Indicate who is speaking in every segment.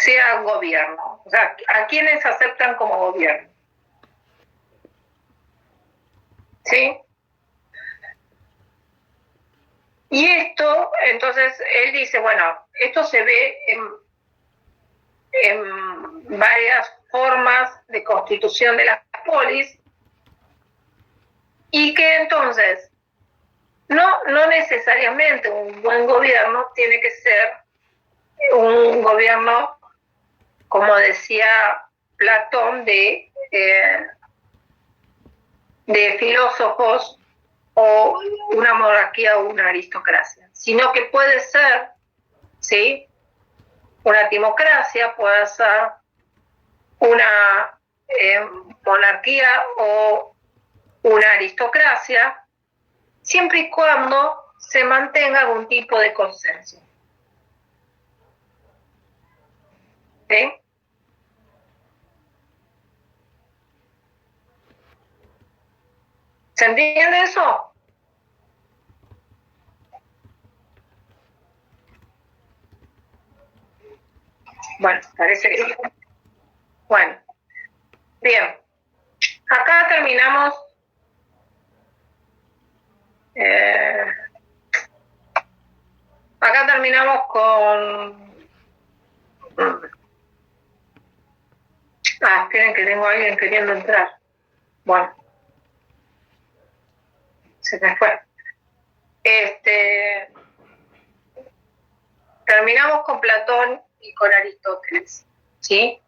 Speaker 1: sea gobierno. O sea, ¿a quiénes aceptan como gobierno? ¿Sí? Y esto, entonces, él dice, bueno, esto se ve en varias formas de constitución de las polis, y que entonces no necesariamente un buen gobierno tiene que ser un gobierno, como decía Platón, de filósofos o una monarquía o una aristocracia, sino que puede ser, ¿sí?, una timocracia, puede ser una monarquía o una aristocracia, siempre y cuando se mantenga algún tipo de consenso. ¿Sí? ¿Se entiende eso? Bueno, parece que sí. Bueno, bien. Acá terminamos. Acá terminamos con... esperen que tengo a alguien queriendo entrar. Bueno. Se me fue. Terminamos con Platón y con Aristóteles, ¿sí?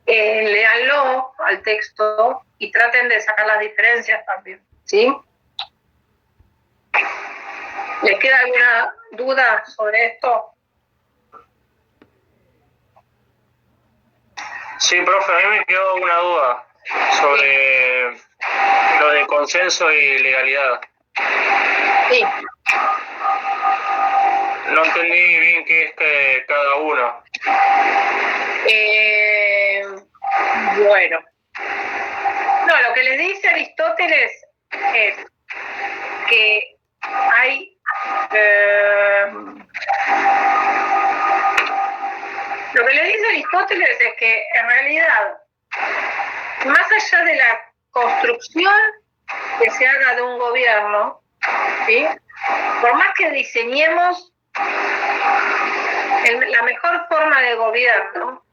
Speaker 1: Léanlo al texto y traten de sacar las diferencias también, ¿sí? ¿Les queda alguna duda sobre esto?
Speaker 2: Sí, profe, a mí me quedó una duda sobre lo de consenso y legalidad.
Speaker 1: Sí.
Speaker 2: No entendí bien qué es cada uno.
Speaker 1: Bueno. No, lo que les dice Aristóteles es que hay... lo que le dice Aristóteles es que en realidad, más allá de la construcción que se haga de un gobierno, ¿sí?, por más que diseñemos la mejor forma de gobierno,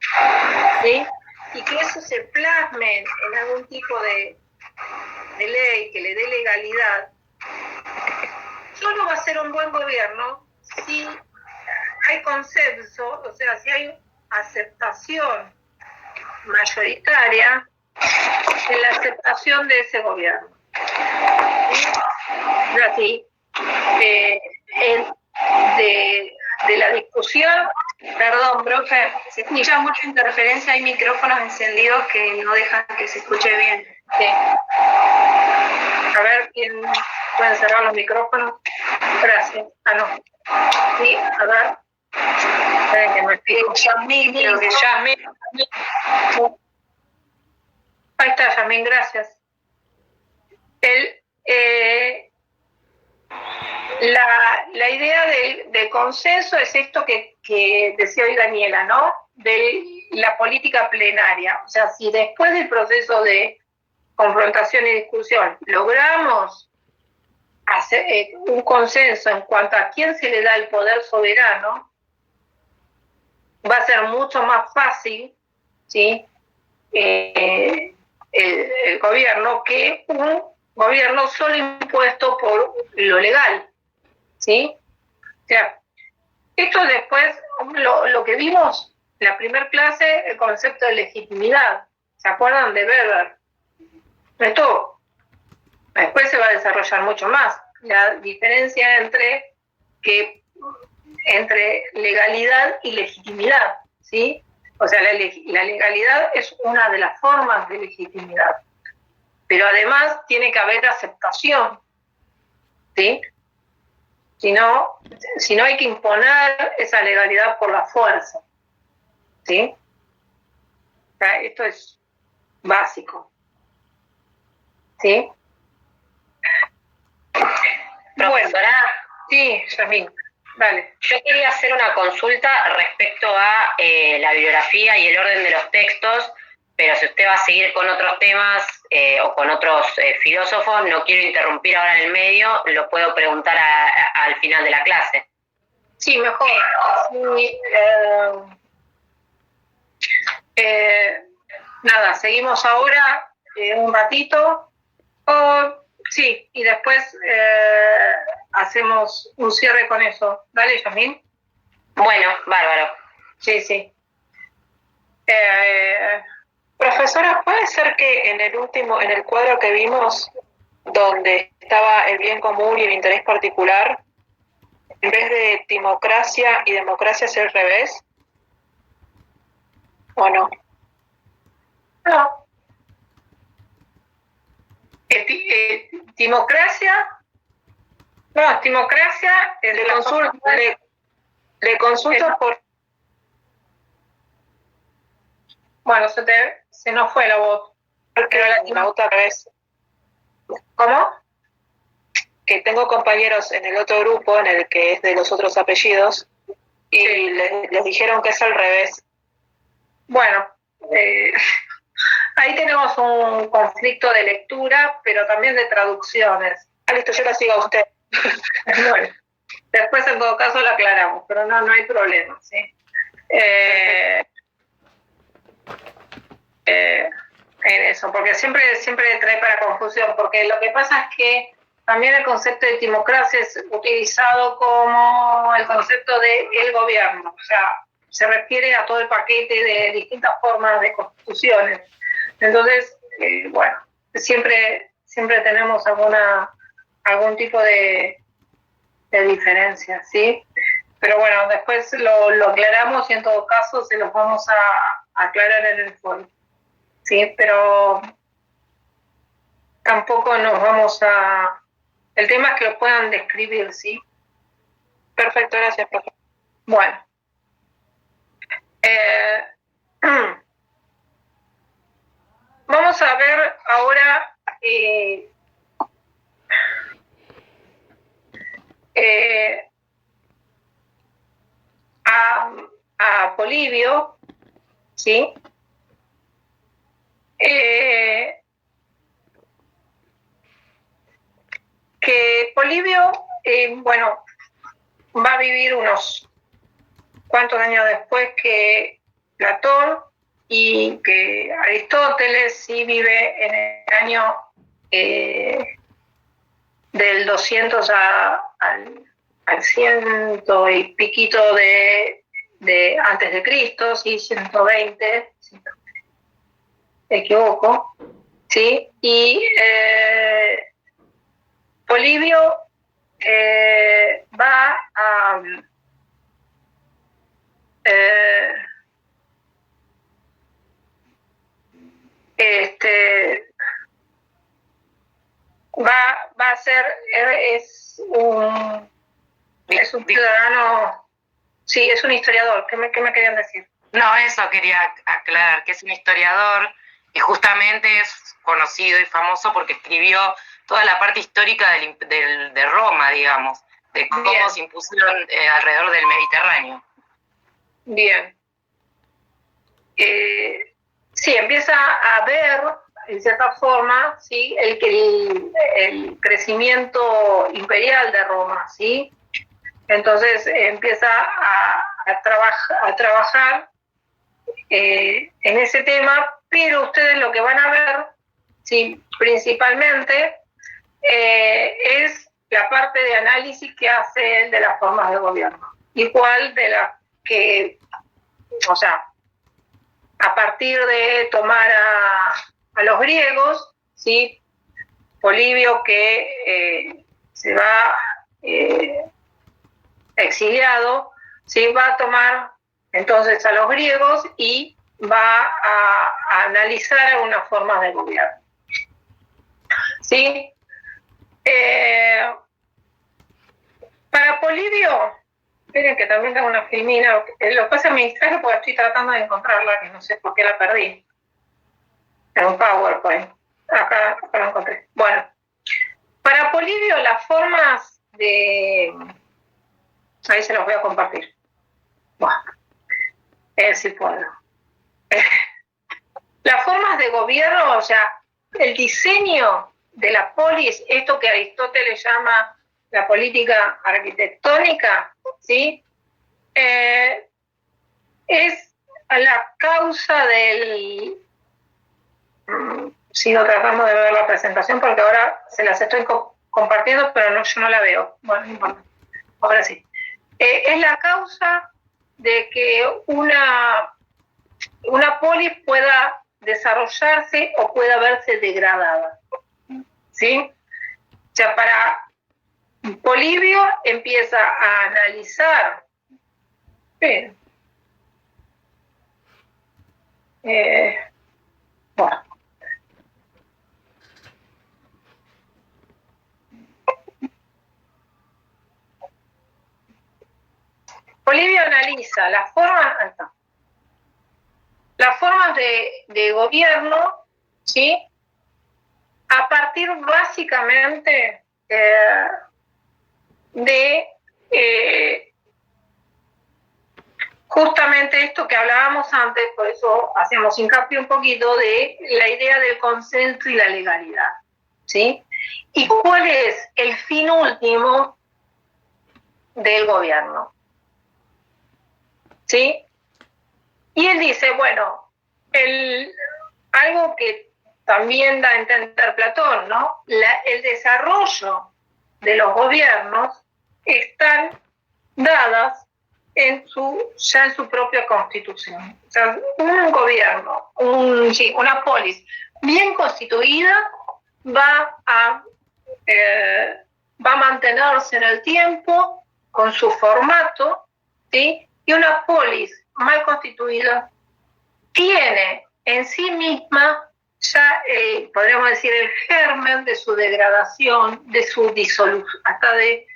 Speaker 1: ¿sí?, y que eso se plasme en algún tipo de ley que le dé legalidad, solo va a ser un buen gobierno si hay consenso, o sea, si hay aceptación mayoritaria en la aceptación de ese gobierno. ¿Sí? Así, de la discusión, perdón, profe,
Speaker 3: se escucha mucha interferencia, hay micrófonos encendidos que no dejan que se escuche bien.
Speaker 1: Sí. A ver, ¿quién puede cerrar los micrófonos? Gracias. No. Sí, a ver. Esperen que me explico.
Speaker 3: Yasmín, creo que
Speaker 1: Yasmín. Ahí está, Yasmín, gracias. La idea del consenso es esto que decía hoy Daniela, ¿no? De la política plenaria. O sea, si después del proceso de confrontación y discusión logramos hacer un consenso en cuanto a quién se le da el poder soberano, va a ser mucho más fácil, ¿sí?, el gobierno que un gobierno solo impuesto por lo legal, ¿sí? O sea, esto después, lo que vimos, la primera clase, el concepto de legitimidad, ¿se acuerdan de Weber? Esto después se va a desarrollar mucho más, la diferencia entre legalidad y legitimidad, ¿sí? O sea, la legalidad es una de las formas de legitimidad, pero además tiene que haber aceptación, ¿sí? Si no hay que imponer esa legalidad por la fuerza, ¿sí? O sea, esto es básico, ¿sí? Bueno, sí, Yasmín. Dale.
Speaker 4: Yo quería hacer una consulta respecto a la bibliografía y el orden de los textos, pero si usted va a seguir con otros temas o con otros filósofos, no quiero interrumpir ahora en el medio, lo puedo preguntar al final de la clase.
Speaker 1: Sí, mejor. Sí, nada, seguimos ahora un ratito. Sí, y después hacemos un cierre con eso. Dale, Yasmín.
Speaker 4: Bueno, bárbaro.
Speaker 1: Sí, sí.
Speaker 5: Profesora, ¿puede ser que en el cuadro que vimos, donde estaba el bien común y el interés particular, en vez de timocracia y democracia sea al revés? ¿O no?
Speaker 1: No. Timocracia. No, timocracia.
Speaker 5: Le consulto por...
Speaker 1: Bueno, se nos fue la voz.
Speaker 5: Porque la otra vez...
Speaker 1: ¿Cómo?
Speaker 5: Que tengo compañeros en el otro grupo, en el que es de los otros apellidos, y
Speaker 1: sí.
Speaker 5: les dijeron que es al revés.
Speaker 1: Bueno, ahí tenemos un conflicto de lectura, pero también de traducciones.
Speaker 5: Listo, yo la sigo a usted.
Speaker 1: Bueno, después en todo caso lo aclaramos, pero no hay problema, ¿sí? En eso, porque siempre trae para confusión, porque lo que pasa es que también el concepto de timocracia es utilizado como el concepto de el gobierno, o sea, se refiere a todo el paquete de distintas formas de constituciones. Entonces, bueno, siempre tenemos algún tipo de diferencia, ¿sí? Pero bueno, después lo aclaramos y en todo caso se los vamos a aclarar en el foro. Sí, pero tampoco nos vamos a... El tema es que lo puedan describir, ¿sí?
Speaker 5: Perfecto, gracias, profe.
Speaker 1: Bueno. Vamos a ver ahora a Polibio, ¿sí? Que Polibio, bueno, va a vivir unos cuantos años después que Platón y que Aristóteles, sí vive en el año del 200 al 100 y piquito de antes de Cristo, sí, 120, si no me equivoco, sí, y Polibio va a va a ser, es un ciudadano, sí, es un historiador. ¿Qué me querían decir?
Speaker 6: No, eso quería aclarar, que es un historiador y justamente es conocido y famoso porque escribió toda la parte histórica de Roma, digamos, de cómo
Speaker 1: Bien.
Speaker 6: se impusieron alrededor del Mediterráneo.
Speaker 1: Bien. Sí, empieza a ver, en cierta forma, ¿sí? el crecimiento imperial de Roma, ¿sí? Entonces empieza a trabajar en ese tema, pero ustedes lo que van a ver, sí, principalmente, es la parte de análisis que hace él de las formas de gobierno, igual de las que, o sea, a partir de tomar a los griegos, ¿sí? Polibio que se va exiliado, ¿sí? Va a tomar entonces a los griegos y va a analizar algunas formas de gobierno. ¿Sí? Para Polibio, esperen que también tengo una filmina, lo que pasa es que me distraje porque estoy tratando de encontrarla, que no sé por qué la perdí. En un PowerPoint. Acá la encontré. Bueno, para Polibio las formas de Ahí se los voy a compartir. Bueno, si puedo. Las formas de gobierno, o sea, el diseño de la polis, esto que Aristóteles llama la política arquitectónica, ¿sí? Es la causa del... Sigo tratando de ver la presentación porque ahora se las estoy compartiendo, pero no, yo no la veo. Bueno, no importa. Ahora sí. Es la causa de que una polis pueda desarrollarse o pueda verse degradada. ¿Sí? O sea, para Polibio empieza a analizar. Bueno. Polibio analiza las formas de gobierno, ¿sí? A partir básicamente de justamente esto que hablábamos antes, por eso hacemos hincapié un poquito de la idea del consenso y la legalidad, ¿sí? ¿Y cuál es el fin último del gobierno? ¿Sí? Y él dice, bueno, algo que también da a entender Platón, ¿no? El desarrollo de los gobiernos están dadas ya en su propia constitución. O sea, un gobierno, una polis bien constituida va a mantenerse en el tiempo con su formato, ¿sí? Y una polis mal constituida tiene en sí misma ya, podríamos decir, el germen de su degradación, de su disolución, hasta de...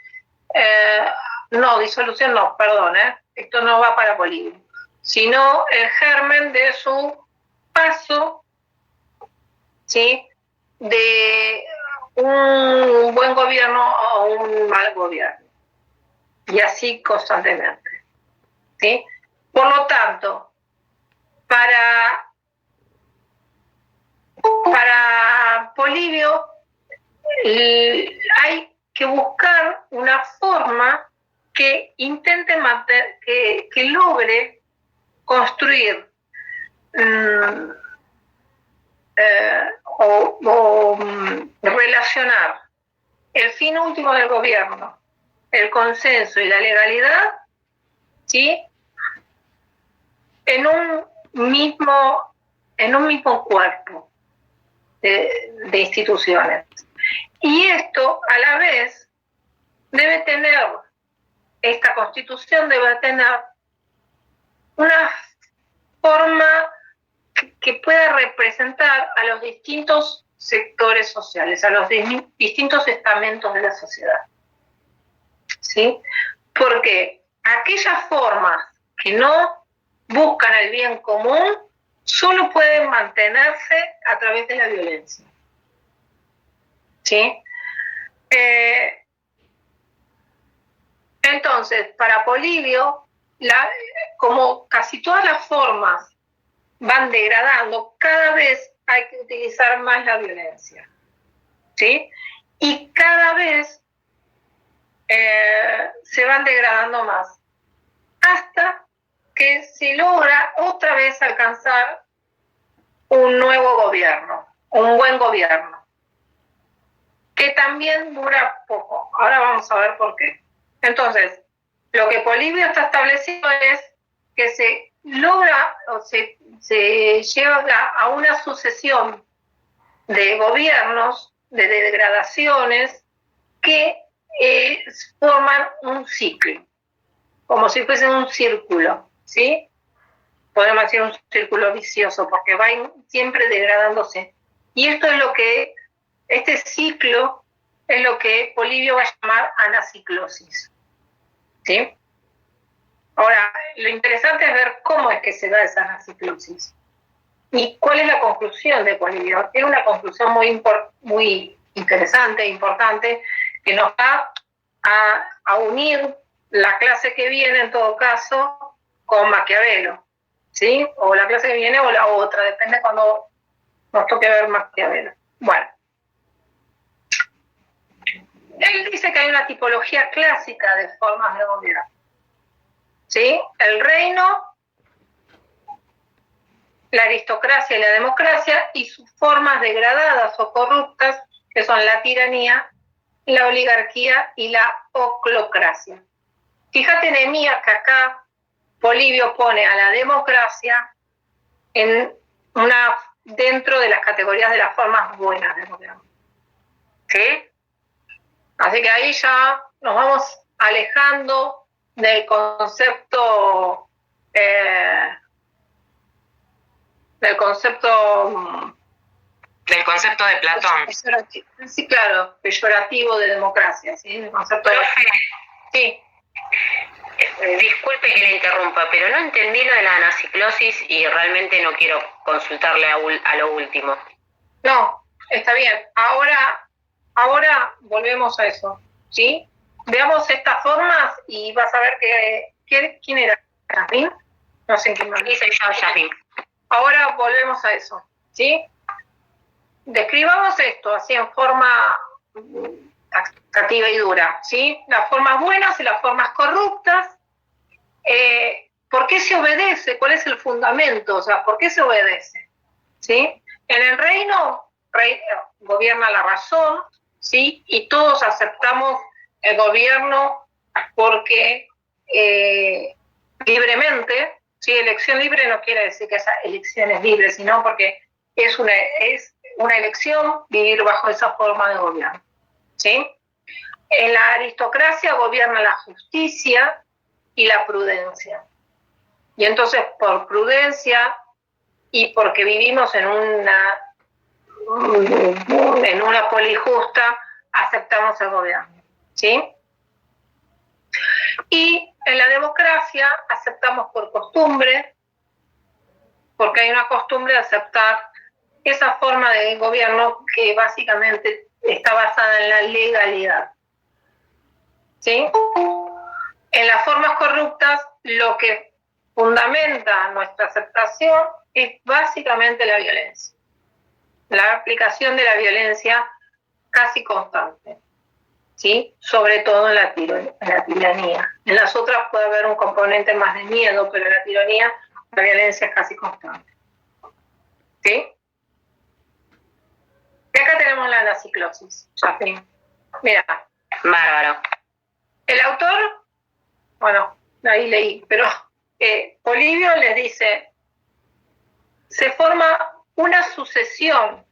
Speaker 1: disolución no, perdón, esto no va para Polibio, sino el germen de su paso, ¿sí? De un buen gobierno a un mal gobierno. Y así constantemente. ¿Sí? Por lo tanto, para Polibio hay que buscar una forma que intente que logre construir relacionar el fin último del gobierno, el consenso y la legalidad, ¿sí? En un mismo cuerpo de instituciones. Y esto, a la vez, esta constitución debe tener una forma que pueda representar a los distintos sectores sociales, a los distintos estamentos de la sociedad. ¿Sí? Porque aquellas formas que no buscan el bien común solo pueden mantenerse a través de la violencia. ¿Sí? Entonces, para Polibio, como casi todas las formas van degradando, cada vez hay que utilizar más la violencia. ¿Sí? Y cada vez se van degradando más, hasta que se logra otra vez alcanzar un nuevo gobierno, un buen gobierno, que también dura poco. Ahora vamos a ver por qué. Entonces, lo que Polibio está establecido es que se logra o se llega a una sucesión de gobiernos, de degradaciones, que forman un ciclo, como si fuese un círculo, ¿sí? Podemos decir un círculo vicioso, porque va siempre degradándose. Y este ciclo es lo que Polibio va a llamar anaciclosis, ¿sí? Ahora, lo interesante es ver cómo es que se da esa anaciclosis. ¿Y cuál es la conclusión de Polibio? Es una conclusión muy interesante, importante, que nos va a unir la clase que viene en todo caso con Maquiavelo, ¿sí? O la clase que viene o la otra, depende cuando nos toque ver Maquiavelo. Bueno, él dice que hay una tipología clásica de formas de gobierno, ¿sí? El reino, la aristocracia y la democracia, y sus formas degradadas o corruptas, que son la tiranía, la oligarquía y la oclocracia. Fíjate, Nehemías, que acá Polibio pone a la democracia dentro de las categorías de las formas buenas del gobierno. ¿Sí? Así que ahí ya nos vamos alejando del concepto
Speaker 6: del concepto de Platón.
Speaker 1: Sí, claro, peyorativo de democracia, ¿sí? El concepto de... Sí.
Speaker 4: Disculpe que le interrumpa, pero no entendí lo de la anaciclosis y realmente no quiero consultarle a lo último.
Speaker 1: No, está bien. Ahora volvemos a eso, ¿sí? Veamos estas formas y vas a ver ¿quién era? ¿Yasmín? No sé en qué manera.
Speaker 4: Sí, soy yo, Yasmín.
Speaker 1: Ahora volvemos a eso, ¿sí? Describamos esto así en forma taxativa y dura, ¿sí? Las formas buenas y las formas corruptas. ¿Por qué se obedece? ¿Cuál es el fundamento? O sea, ¿por qué se obedece? ¿Sí? En el reino gobierna la razón, ¿sí? Y todos aceptamos el gobierno porque libremente, ¿sí? Elección libre no quiere decir que esa elección es libre, sino porque es una elección vivir bajo esa forma de gobierno, ¿sí? En la aristocracia gobierna la justicia y la prudencia. Y entonces, por prudencia y porque vivimos en una poli justa, aceptamos el gobierno, ¿sí? Y en la democracia aceptamos por costumbre, porque hay una costumbre de aceptar esa forma de gobierno que básicamente está basada en la legalidad, ¿sí? En las formas corruptas, lo que fundamenta nuestra aceptación es básicamente la violencia, la aplicación de la violencia casi constante, ¿sí? Sobre todo en la tiranía. En las otras puede haber un componente más de miedo, pero en la tiranía la violencia es casi constante, ¿sí? Y acá tenemos la anaciclosis, Yasmín. Mira.
Speaker 4: Bárbaro.
Speaker 1: El autor, bueno, ahí leí, pero Polibio les dice, se forma una sucesión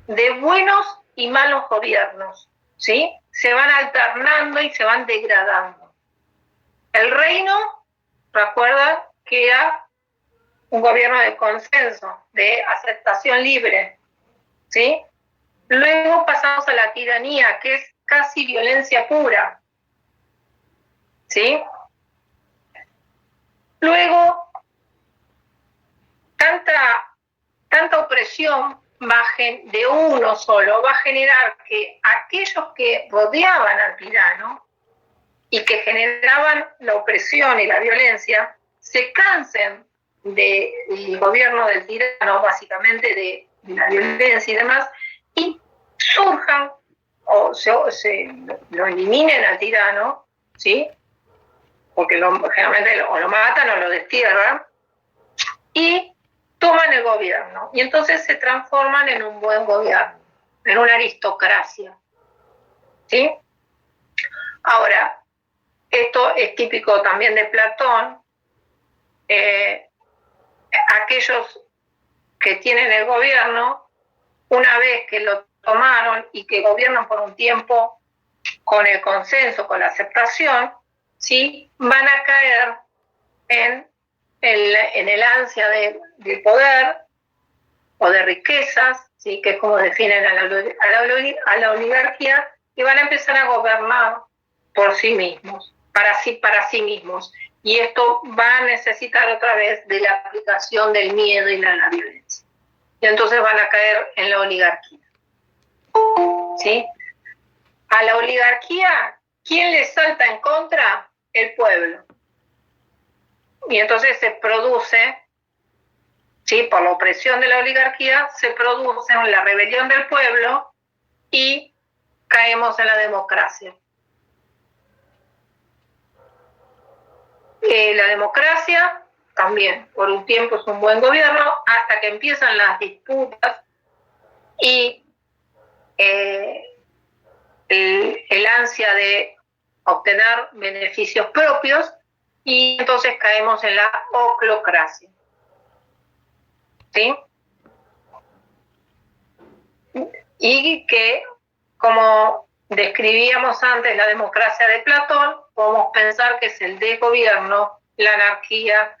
Speaker 1: de buenos y malos gobiernos, ¿sí? Se van alternando y se van degradando. El reino, recuerdan que era un gobierno de consenso, de aceptación libre, ¿sí? Luego pasamos a la tiranía, que es casi violencia pura, ¿sí? Luego, tanta opresión de uno solo va a generar que aquellos que rodeaban al tirano y que generaban la opresión y la violencia se cansen del gobierno del tirano, básicamente de la violencia y demás, y surjan o lo eliminen al tirano, ¿sí? Porque generalmente o lo matan o lo destierran, y toman el gobierno. Y entonces se transforman en un buen gobierno, en una aristocracia, ¿sí? Ahora, esto es típico también de Platón. Aquellos que tienen el gobierno, una vez que lo tomaron y que gobiernan por un tiempo con el consenso, con la aceptación, ¿sí? Van a caer en el ansia de poder o de riquezas, ¿sí? Que es como definen a la oligarquía, y van a empezar a gobernar por sí mismos, para sí mismos. Y esto va a necesitar otra vez de la aplicación del miedo y la violencia. Y entonces van a caer en la oligarquía, ¿sí? A la oligarquía, ¿quién le salta en contra? el pueblo. Y entonces se produce, ¿sí?, por la opresión de la oligarquía, se produce la rebelión del pueblo y caemos en la democracia. La democracia también por un tiempo es un buen gobierno hasta que empiezan las disputas y el ansia de obtener beneficios propios, y entonces caemos en la oclocracia. ¿Sí? Y que, como describíamos antes la democracia de Platón, podemos pensar que es el desgobierno, la anarquía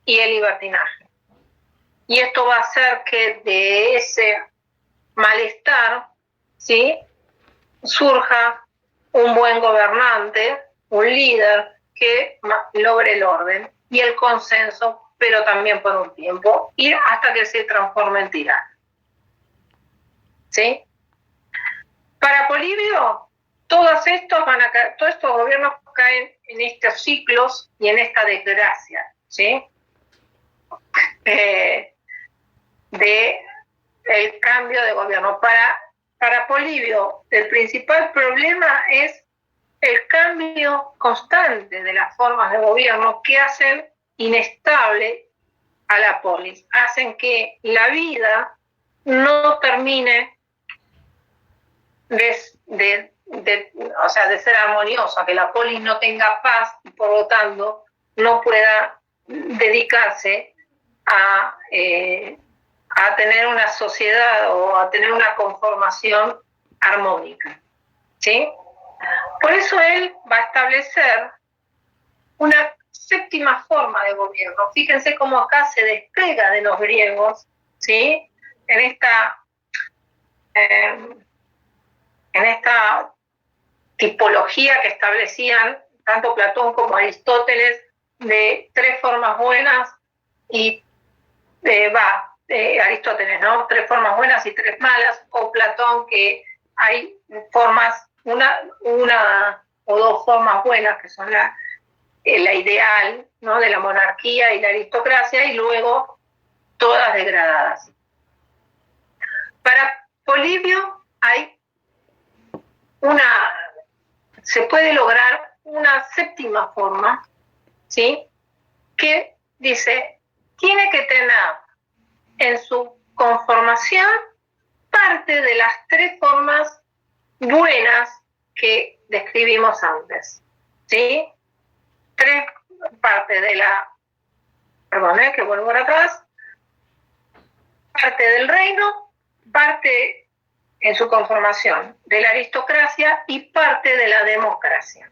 Speaker 1: y el libertinaje. Y esto va a hacer que de ese malestar, ¿sí?, surja un buen gobernante, un líder que logre el orden y el consenso, pero también por un tiempo, y hasta que se transforme en tirano. ¿Sí? Para Polibio, todos estos gobiernos caen en estos ciclos y en esta desgracia, ¿sí?, de el cambio de gobierno. Para Polibio, el principal problema es el cambio constante de las formas de gobierno que hacen inestable a la polis, hacen que la vida no termine de ser armoniosa, que la polis no tenga paz y por lo tanto no pueda dedicarse a tener una sociedad o a tener una conformación armónica. ¿Sí? Por eso él va a establecer una séptima forma de gobierno. Fíjense cómo acá se despega de los griegos, ¿sí?, en esta tipología que establecían tanto Platón como Aristóteles de tres formas buenas y Aristóteles, ¿no?, tres formas buenas y tres malas, o Platón que hay formas, una o dos formas buenas que son la ideal, ¿no?, de la monarquía y la aristocracia, y luego todas degradadas. Para Polibio se puede lograr una séptima forma, ¿sí?, que dice, tiene que tener en su conformación parte de las tres formas buenas que describimos antes, ¿sí? Tres partes de que vuelvo para atrás, parte del reino, parte en su conformación de la aristocracia y parte de la democracia.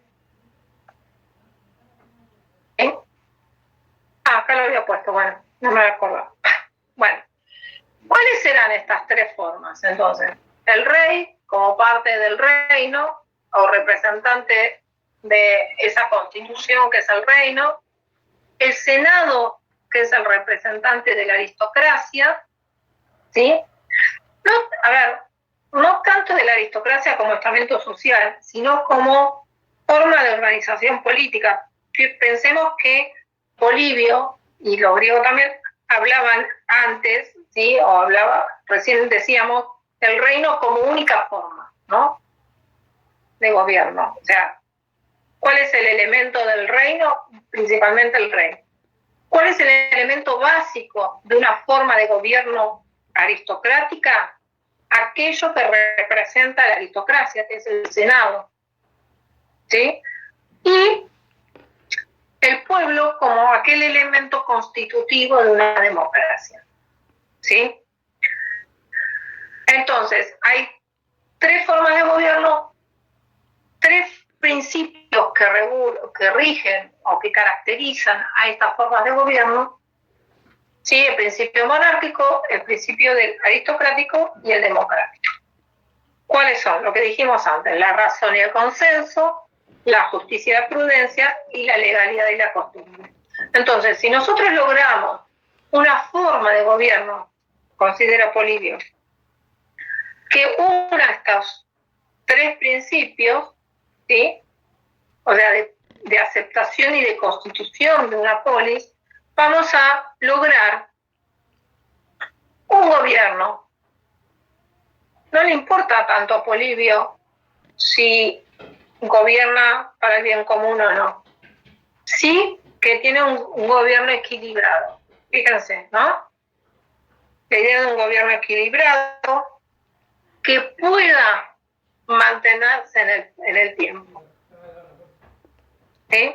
Speaker 1: ¿Sí? Acá lo había puesto, bueno, no me acuerdo. Bueno, ¿cuáles serán estas tres formas? Entonces, el rey como parte del reino o representante de esa constitución que es el reino, el Senado, que es el representante de la aristocracia, ¿sí? No tanto de la aristocracia como estamento social, sino como forma de organización política. Pensemos que Polibio y los griegos también hablaban antes, ¿sí?, recién decíamos, el reino como única forma, ¿no?, de gobierno. O sea, ¿cuál es el elemento del reino? Principalmente el rey. ¿Cuál es el elemento básico de una forma de gobierno aristocrática? Aquello que representa la aristocracia, que es el Senado, ¿sí? Y el pueblo como aquel elemento constitutivo de una democracia, ¿sí? Entonces, hay tres formas de gobierno, tres principios que rigen o que caracterizan a estas formas de gobierno, ¿sí? El principio monárquico, el principio del aristocrático y el democrático. ¿Cuáles son? Lo que dijimos antes, la razón y el consenso, la justicia y la prudencia y la legalidad y la costumbre. Entonces, si nosotros logramos una forma de gobierno, considera Polibio, que una estos tres principios, ¿sí?, o sea, de aceptación y de constitución de una polis, vamos a lograr un gobierno. No le importa tanto a Polibio si gobierna para el bien común o no. Sí que tiene un gobierno equilibrado. Fíjense, ¿no? La idea de un gobierno equilibrado que pueda mantenerse en el tiempo. ¿Sí?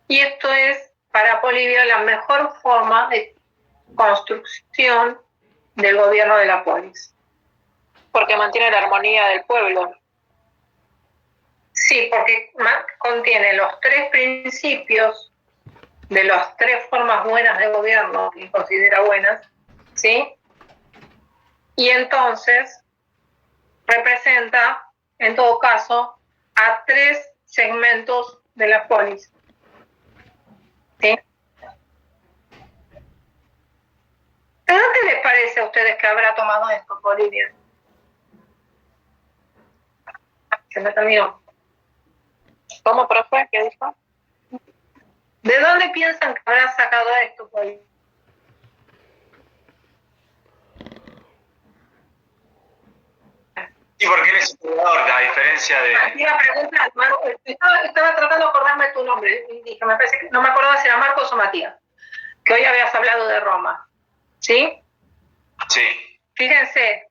Speaker 1: Y esto es para Polibio la mejor forma de construcción del gobierno de la polis.
Speaker 5: Porque mantiene la armonía del pueblo.
Speaker 1: Sí, porque contiene los 3 principios de las 3 formas buenas de gobierno que considera buenas, ¿sí? Y entonces representa, en todo caso, a 3 segmentos de la polis. ¿Sí? ¿De dónde les parece a ustedes que habrá tomado esto, Bolivia? Se me terminó.
Speaker 5: ¿Cómo, profe? ¿Qué dijo?
Speaker 1: ¿De dónde piensan que habrá sacado esto, Bolivia?
Speaker 7: Sí, porque él es historiador, a diferencia de...
Speaker 1: Iba a preguntar, estaba tratando de acordarme tu nombre y dije, me parece que no me acordaba si era Marcos o Matías, que hoy habías hablado de Roma. ¿Sí?
Speaker 7: Sí.
Speaker 1: Fíjense.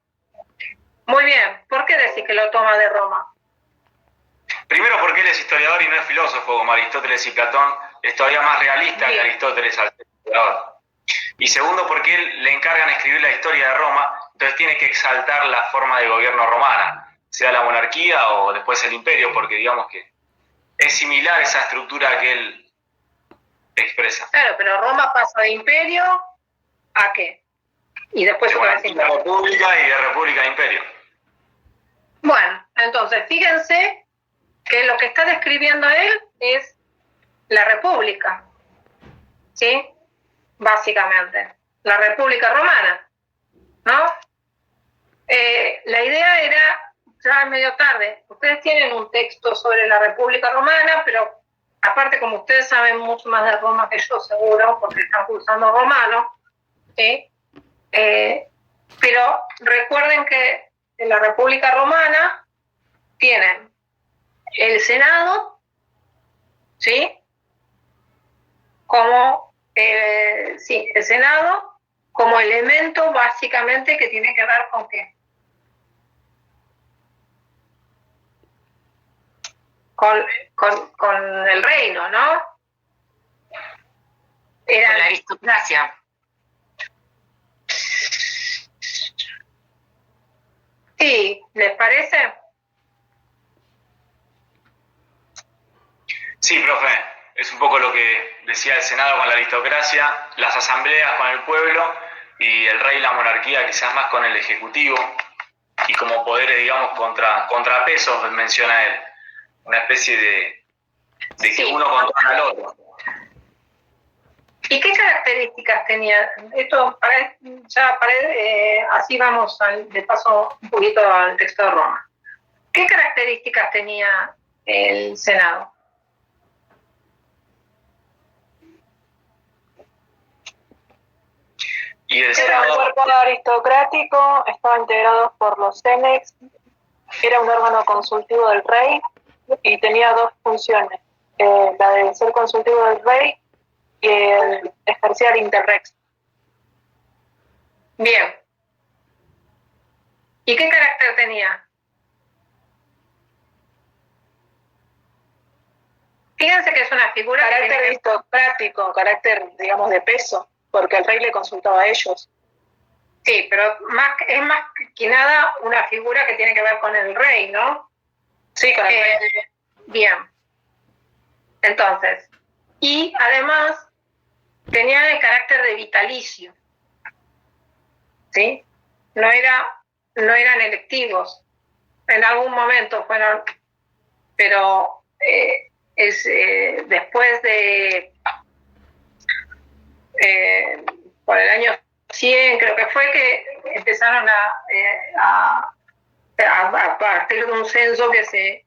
Speaker 1: Muy bien. ¿Por qué decís que lo toma de Roma?
Speaker 7: Primero porque él es historiador y no es filósofo como Aristóteles y Platón, es todavía más realista que Aristóteles al ser historiador. Y segundo porque él le encargan escribir la historia de Roma, entonces tiene que exaltar la forma de gobierno romana, sea la monarquía o después el imperio, porque digamos que es similar esa estructura que él expresa.
Speaker 1: Claro, pero Roma pasa de imperio a qué? Y después
Speaker 7: De
Speaker 1: otra vez
Speaker 7: monarquía a república y de república a imperio.
Speaker 1: Bueno, entonces fíjense que lo que está describiendo él es la república, ¿sí? Básicamente, la república romana, ¿no? La idea era, ya medio tarde, ustedes tienen un texto sobre la república romana, pero aparte como ustedes saben mucho más de Roma que yo seguro, porque están cursando romano, ¿sí? Pero recuerden que en la república romana tienen el Senado, ¿sí? Como, sí, el Senado como elemento básicamente que tiene que ver con qué? Con el reino, ¿no? Era
Speaker 6: Con la aristocracia.
Speaker 1: Sí, ¿les parece?
Speaker 7: Sí, profe, es un poco lo que decía el Senado con la aristocracia, las asambleas con el pueblo y el rey y la monarquía quizás más con el ejecutivo y como poderes, digamos, contrapesos, menciona él, una especie de que
Speaker 1: Sí.
Speaker 7: uno controla al otro.
Speaker 1: ¿Y qué características tenía? Esto, así vamos de paso un poquito al texto de Roma. ¿Qué características tenía el Senado?
Speaker 7: Y el
Speaker 5: Era un
Speaker 7: Senado,
Speaker 5: cuerpo aristocrático, estaba integrado por los senex, era un órgano consultivo del rey y tenía 2 funciones, la de ser consultivo del rey y el ejercer el interrex.
Speaker 1: Bien. ¿Y qué carácter tenía? Fíjense que es una figura
Speaker 5: Carácter
Speaker 1: que tiene
Speaker 5: aristocrático, carácter, digamos, de peso, porque el rey le consultaba a ellos.
Speaker 1: Sí, pero es más que nada una figura que tiene que ver con el rey, ¿no?
Speaker 5: Sí, con el rey.
Speaker 1: Bien. Entonces, y además tenían el carácter de vitalicio, ¿sí? No eran electivos. En algún momento fueron, pero después de por el año 100 creo que fue que empezaron a partir de un censo que se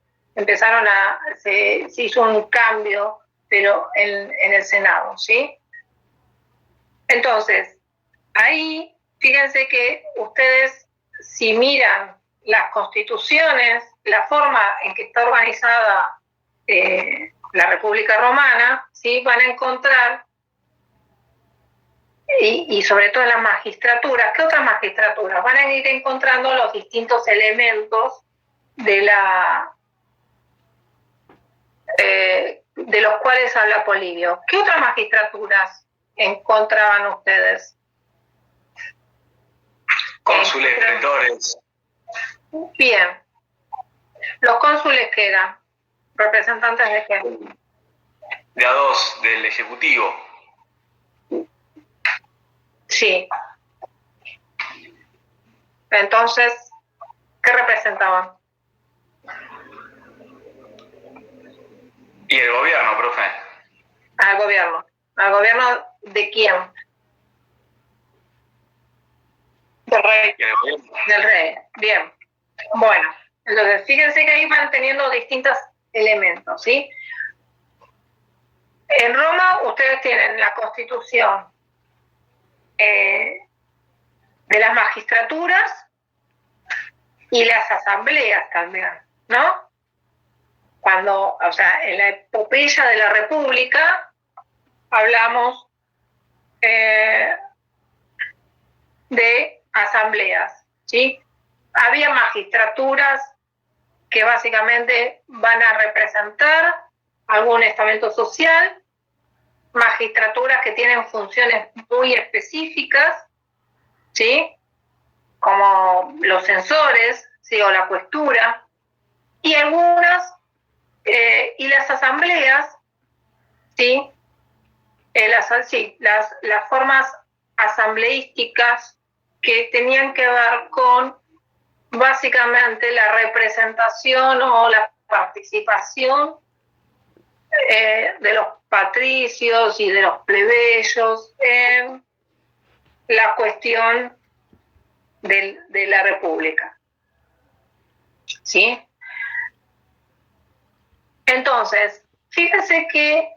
Speaker 1: se hizo un cambio, pero en el Senado, ¿sí? Entonces, ahí, fíjense que ustedes, si miran las constituciones, la forma en que está organizada la República Romana, ¿sí? Van a encontrar, y sobre todo en las magistraturas, ¿qué otras magistraturas? Van a ir encontrando los distintos elementos de los cuales habla Polibio. ¿Qué otras magistraturas encontraban ustedes?
Speaker 7: Cónsules, pretores.
Speaker 1: Bien. ¿Los cónsules qué eran? ¿Representantes de qué?
Speaker 7: De a dos, del Ejecutivo.
Speaker 1: Sí. Entonces, ¿qué representaban?
Speaker 7: Y el gobierno, profe.
Speaker 1: Al gobierno. ¿Al gobierno de quién?
Speaker 5: Del rey.
Speaker 7: Y el gobierno.
Speaker 1: Del rey. Bien. Bueno, entonces fíjense que ahí van teniendo distintos elementos, ¿sí? En Roma ustedes tienen la constitución de las magistraturas y las asambleas también, ¿no? Cuando, o sea, en la epopeya de la República hablamos de asambleas, ¿sí? Había magistraturas que básicamente van a representar algún estamento social, magistraturas que tienen funciones muy específicas, ¿sí? Como los censores, ¿sí? O la cuestura, y algunas, y las asambleas, ¿sí? Las formas asambleísticas que tenían que ver con básicamente la representación o la participación de los patricios y de los plebeyos en la cuestión de la República. ¿Sí? Entonces, fíjense que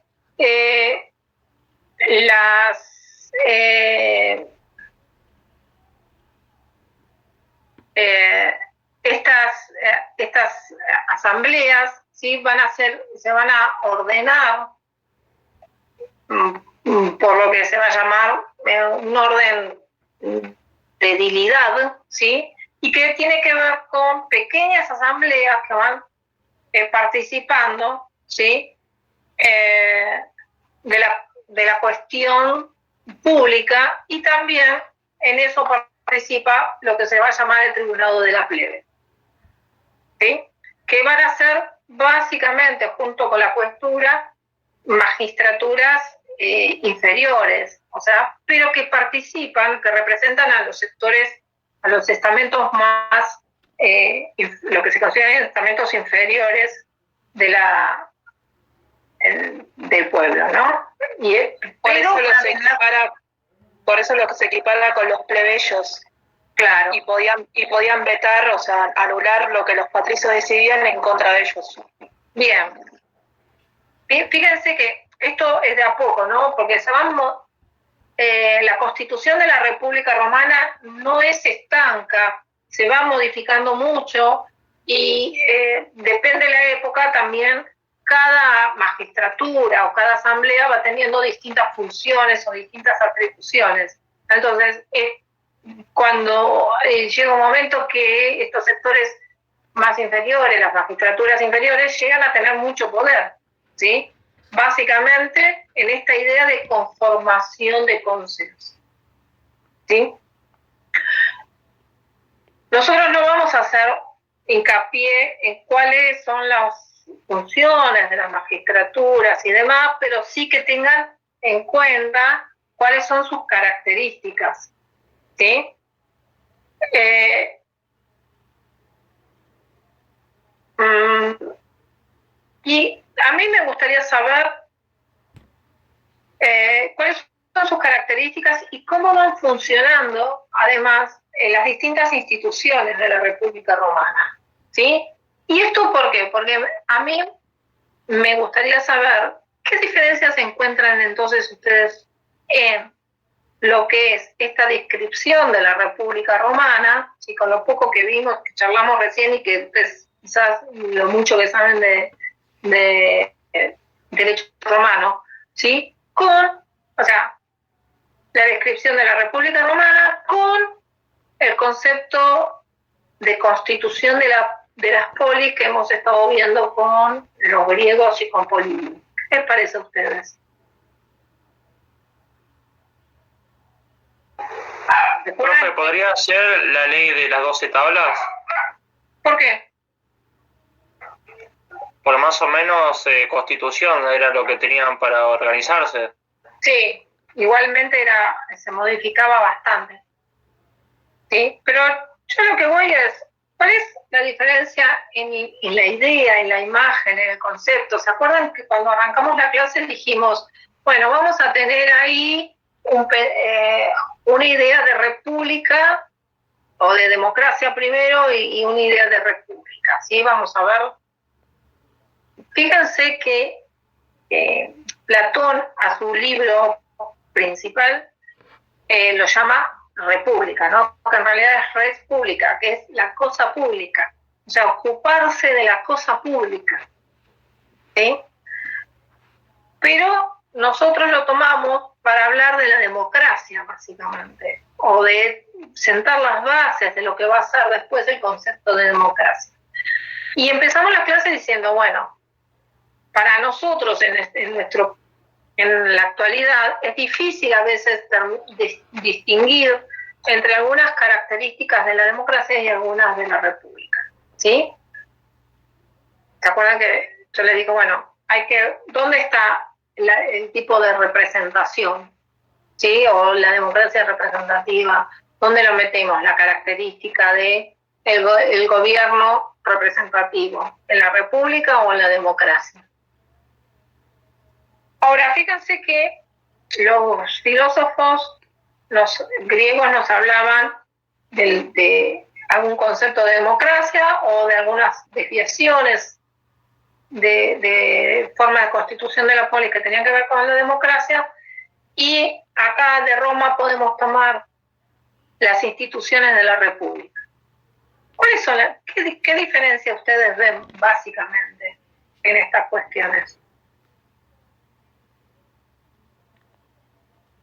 Speaker 1: estas asambleas, ¿sí? Se van a ordenar por lo que se va a llamar un orden de edilidad, ¿sí? Y que tiene que ver con pequeñas asambleas que van participando, ¿sí? De la cuestión pública, y también en eso participa lo que se va a llamar el Tribunado de la Plebe, ¿sí? Que van a ser básicamente, junto con la cuestura, magistraturas inferiores, o sea, pero que participan, que representan a los sectores, a los estamentos más, lo que se consideran estamentos inferiores del pueblo, ¿no? Y,
Speaker 5: por eso lo que se equipara con los plebeyos.
Speaker 1: Claro.
Speaker 5: Y podían vetar, o sea, anular lo que los patricios decidían en contra de ellos.
Speaker 1: Bien. Fíjense que esto es de a poco, ¿no? Porque la Constitución de la República Romana no es estanca, se va modificando mucho y depende de la época también. Cada magistratura o cada asamblea va teniendo distintas funciones o distintas atribuciones. Entonces, cuando llega un momento que estos sectores más inferiores, las magistraturas inferiores, llegan a tener mucho poder, ¿sí? Básicamente en esta idea de conformación de consenso, ¿sí? Nosotros no vamos a hacer hincapié en cuáles son las funciones de las magistraturas y demás, pero sí que tengan en cuenta cuáles son sus características, ¿sí? Y a mí me gustaría saber cuáles son sus características y cómo van funcionando, además, en las distintas instituciones de la República Romana, ¿sí? ¿Y esto por qué? Porque a mí me gustaría saber qué diferencias encuentran entonces ustedes en lo que es esta descripción de la República Romana, y con lo poco que vimos, que charlamos recién y que ustedes quizás lo mucho que saben de derecho romano, ¿sí? O sea, la descripción de la República Romana con el concepto de constitución de las polis que hemos estado viendo con los griegos y con Polibio. ¿Qué les parece a ustedes?
Speaker 2: Profe, ¿podría ser la ley de las 12 tablas?
Speaker 1: ¿Por qué?
Speaker 2: Por más o menos constitución era lo que tenían para organizarse.
Speaker 1: Sí, igualmente se modificaba bastante. ¿Sí? Pero yo lo que voy es, ¿cuál es la diferencia en la idea, en la imagen, en el concepto? ¿Se acuerdan que cuando arrancamos la clase dijimos, bueno, vamos a tener ahí una idea de república o de democracia primero y una idea de república? ¿Sí? Vamos a ver. Fíjense que Platón a su libro principal lo llama república, ¿no? Que en realidad es res pública, que es la cosa pública, o sea, ocuparse de la cosa pública, ¿sí? Pero nosotros lo tomamos para hablar de la democracia, básicamente, o de sentar las bases de lo que va a ser después el concepto de democracia. Y empezamos la clase diciendo, bueno, para nosotros en la actualidad es difícil a veces distinguir entre algunas características de la democracia y algunas de la república, ¿sí? ¿Se acuerdan que yo les digo, bueno, ¿dónde está el tipo de representación? ¿Sí? O la democracia representativa, ¿dónde lo metemos? La característica de el gobierno representativo, ¿en la república o en la democracia? Ahora, fíjense que los filósofos, los griegos nos hablaban de algún concepto de democracia o de algunas desviaciones de forma de constitución de la polis que tenían que ver con la democracia, y acá de Roma podemos tomar las instituciones de la república. ¿Cuáles son qué diferencia ustedes ven básicamente en estas cuestiones?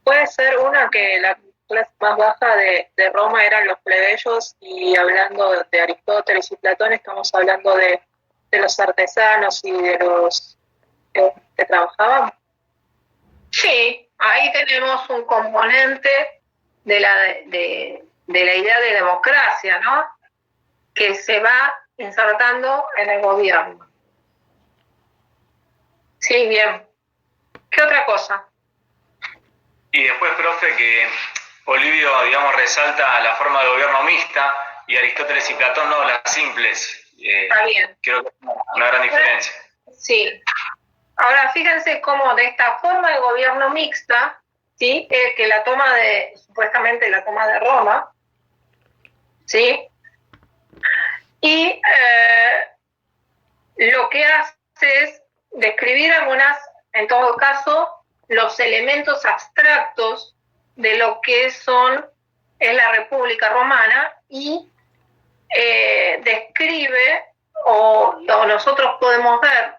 Speaker 5: Puede ser una que la clase más baja de Roma eran los plebeyos, y hablando de Aristóteles y Platón estamos hablando de los artesanos y de los que trabajaban.
Speaker 1: Sí, ahí tenemos un componente de la idea de democracia, ¿no? Que se va insertando en el gobierno. Sí, bien. ¿Qué otra cosa?
Speaker 7: Y después, profe, que Polibio, digamos, resalta la forma de gobierno mixta y Aristóteles y Platón no, las simples.
Speaker 1: Está bien.
Speaker 7: Creo que es una gran diferencia.
Speaker 1: Sí. Ahora, fíjense cómo de esta forma de gobierno mixta, ¿sí? Que supuestamente la toma de Roma, ¿sí? Y lo que hace es describir en todo caso, los elementos abstractos de lo que es la República Romana, y describe, o nosotros podemos ver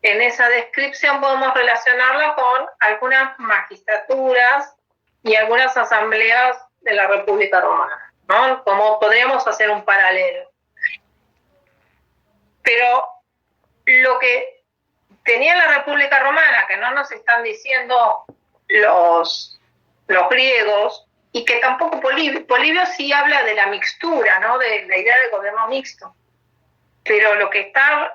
Speaker 1: en esa descripción, podemos relacionarla con algunas magistraturas y algunas asambleas de la República Romana, ¿no? Como podríamos hacer un paralelo. Pero lo que tenía la República Romana, que no nos están diciendo los griegos, y que tampoco Polibio sí habla de la mixtura, ¿no? De la idea del gobierno mixto. Pero lo que está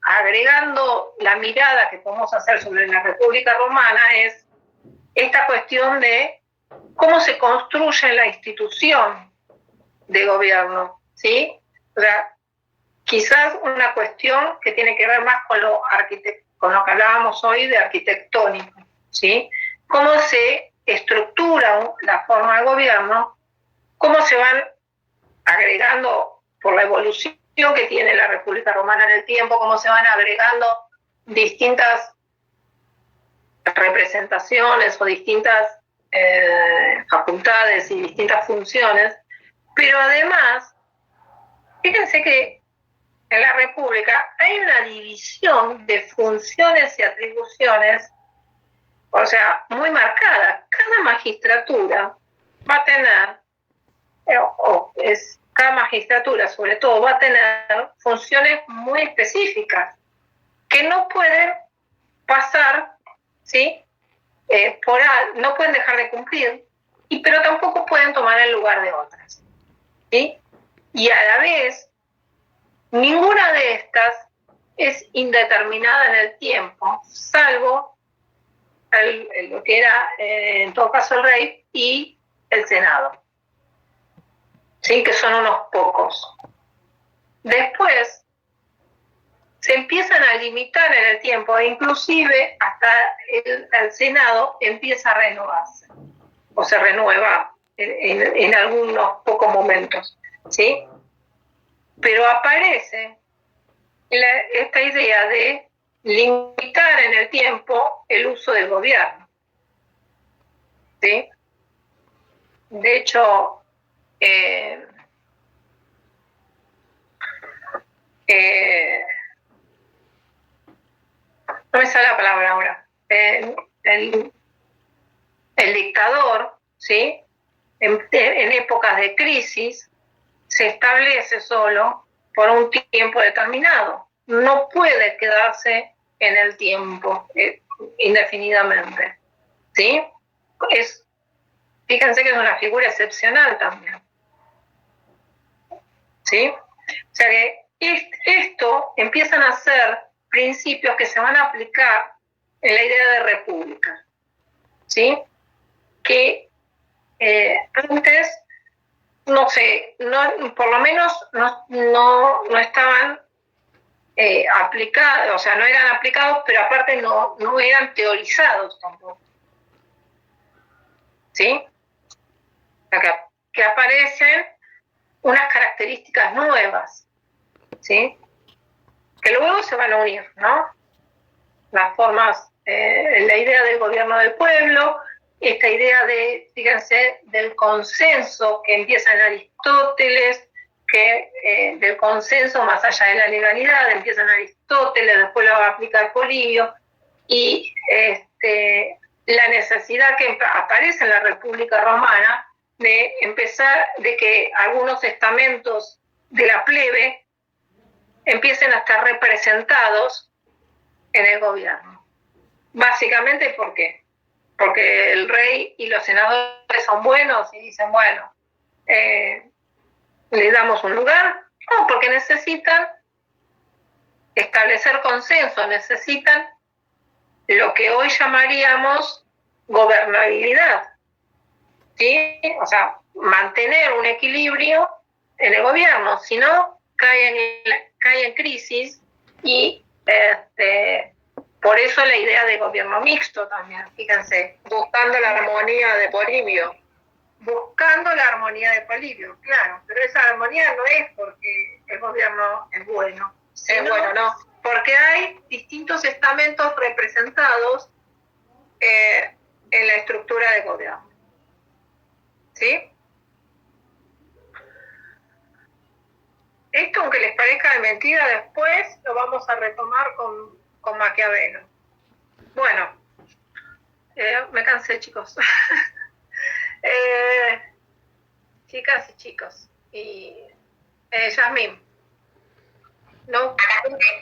Speaker 1: agregando la mirada que podemos hacer sobre la República Romana es esta cuestión de cómo se construye la institución de gobierno, ¿sí? O sea, quizás una cuestión que tiene que ver más con lo que hablábamos hoy de arquitectónico, ¿sí? Cómo se estructura la forma de gobierno, cómo se van agregando por la evolución que tiene la República Romana en el tiempo, cómo se van agregando distintas representaciones o distintas facultades y distintas funciones, pero además, fíjense que en la República hay una división de funciones y atribuciones, o sea, muy marcada. Cada magistratura va a tener, cada magistratura sobre todo va a tener funciones muy específicas que no pueden pasar, ¿sí? No pueden dejar de cumplir, pero tampoco pueden tomar el lugar de otras, ¿sí? Y a la vez, ninguna de estas es indeterminada en el tiempo, salvo lo que era, en todo caso, el rey y el Senado, ¿sí? Que son unos pocos. Después, se empiezan a limitar en el tiempo, e inclusive hasta el Senado empieza a renovarse, o se renueva en algunos pocos momentos, ¿sí? Pero aparece esta idea de limitar en el tiempo el uso del gobierno, ¿sí? De hecho, no me sale la palabra ahora, el dictador, ¿sí? En épocas de crisis se establece solo por un tiempo determinado, no puede quedarse en el tiempo indefinidamente, ¿sí? Fíjense que es una figura excepcional también, ¿sí? O sea que esto empiezan a ser principios que se van a aplicar en la idea de república, ¿sí? Que antes, no sé, por lo menos no estaban aplicados, o sea, no eran aplicados, pero aparte no eran teorizados tampoco, ¿sí? Acá, que aparecen unas características nuevas, ¿sí? Que luego se van a unir, ¿no? Las formas, la idea del gobierno del pueblo, esta idea fíjense, del consenso que empieza en Aristóteles, del consenso más allá de la legalidad, empieza en Aristóteles, después lo va a aplicar Polibio, y la necesidad que aparece en la República Romana de que algunos estamentos de la plebe empiecen a estar representados en el gobierno. Básicamente, ¿por qué? Porque el rey y los senadores son buenos y dicen, bueno, ¿le damos un lugar? No, porque necesitan establecer consenso, necesitan lo que hoy llamaríamos gobernabilidad, ¿sí? O sea, mantener un equilibrio en el gobierno, si no, cae en crisis y por eso la idea de gobierno mixto también, fíjense.
Speaker 5: Buscando la armonía de Polibio.
Speaker 1: Buscando la armonía de Polibio, claro, pero esa armonía no es porque el gobierno es bueno, no, porque hay distintos estamentos representados en la estructura de gobierno, ¿sí? Esto, aunque les parezca de mentira, después lo vamos a retomar con Maquiavelo. Bueno, me cansé, chicos. Chicas y chicos. Y Yasmín, no,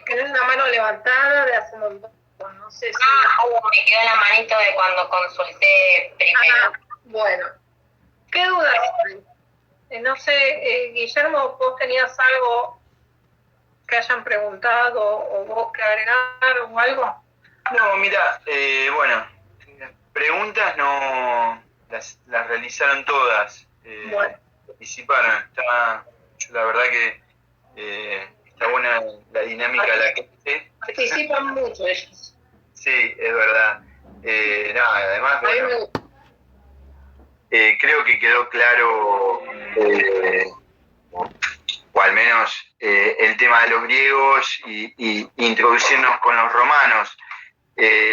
Speaker 1: tenés una mano levantada de hace un montón. No sé si...
Speaker 4: me quedó la manito de cuando consulté primero.
Speaker 1: Bueno, ¿qué dudas hay? No sé, Guillermo, ¿vos tenías algo que hayan preguntado o vos que agregar o algo?
Speaker 8: No, mira, bueno, preguntas no las realizaron todas,
Speaker 1: Bueno.
Speaker 8: participaron. Yo la verdad que está buena la dinámica la que hice.
Speaker 1: Participan mucho ellos.
Speaker 8: Sí, es verdad. Nada, además, bueno, creo que quedó claro, o al menos el tema de los griegos y introducirnos con los romanos.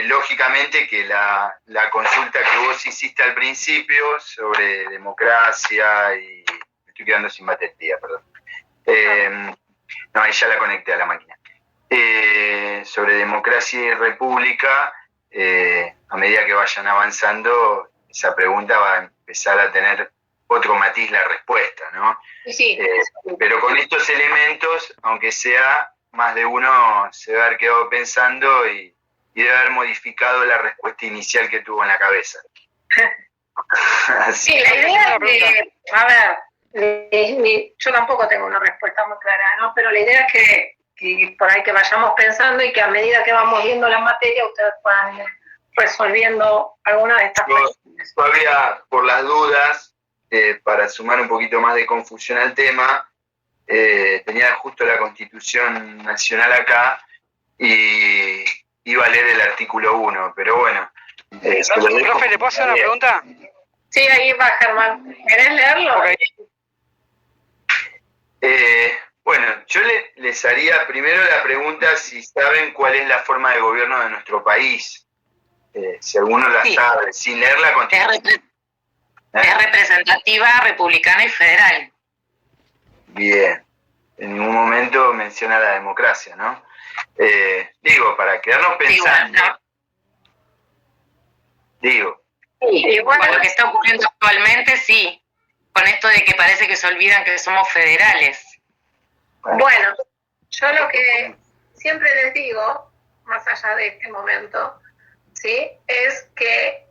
Speaker 8: Lógicamente que la consulta que vos hiciste al principio sobre democracia y... Me estoy quedando sin batería, perdón. No, ahí ya la conecté a la máquina. Sobre democracia y república, a medida que vayan avanzando, esa pregunta va a empezar a tener otro matiz la respuesta, ¿no?
Speaker 1: Sí.
Speaker 8: Pero con estos elementos, aunque sea, más de uno se va a haber quedado pensando y debe haber modificado la respuesta inicial que tuvo en la cabeza.
Speaker 1: Sí, la idea es que, a ver, yo tampoco tengo una respuesta muy clara, ¿no? Pero la idea es que por ahí que vayamos pensando y que a medida que vamos viendo la materia ustedes puedan ir resolviendo algunas de estas cuestiones.
Speaker 8: Todavía, por las dudas, para sumar un poquito más de confusión al tema, tenía justo la Constitución Nacional acá y iba a leer el artículo 1, pero bueno.
Speaker 9: Profe, ¿le puedo hacer una pregunta?
Speaker 1: Sí, ahí va Germán. ¿Querés leerlo?
Speaker 9: Okay.
Speaker 8: Bueno, yo les haría primero la pregunta si saben cuál es la forma de gobierno de nuestro país. Si alguno la sabe, sin leer la Constitución.
Speaker 6: Es representativa, republicana y federal.
Speaker 8: Bien. En ningún momento menciona la democracia, ¿no? Digo, para quedarnos pensando. Digo.
Speaker 6: Sí, con lo que está ocurriendo actualmente, sí. Con esto de que parece que se olvidan que somos federales.
Speaker 1: Bueno, yo lo que siempre les digo, más allá de este momento, ¿sí? Es que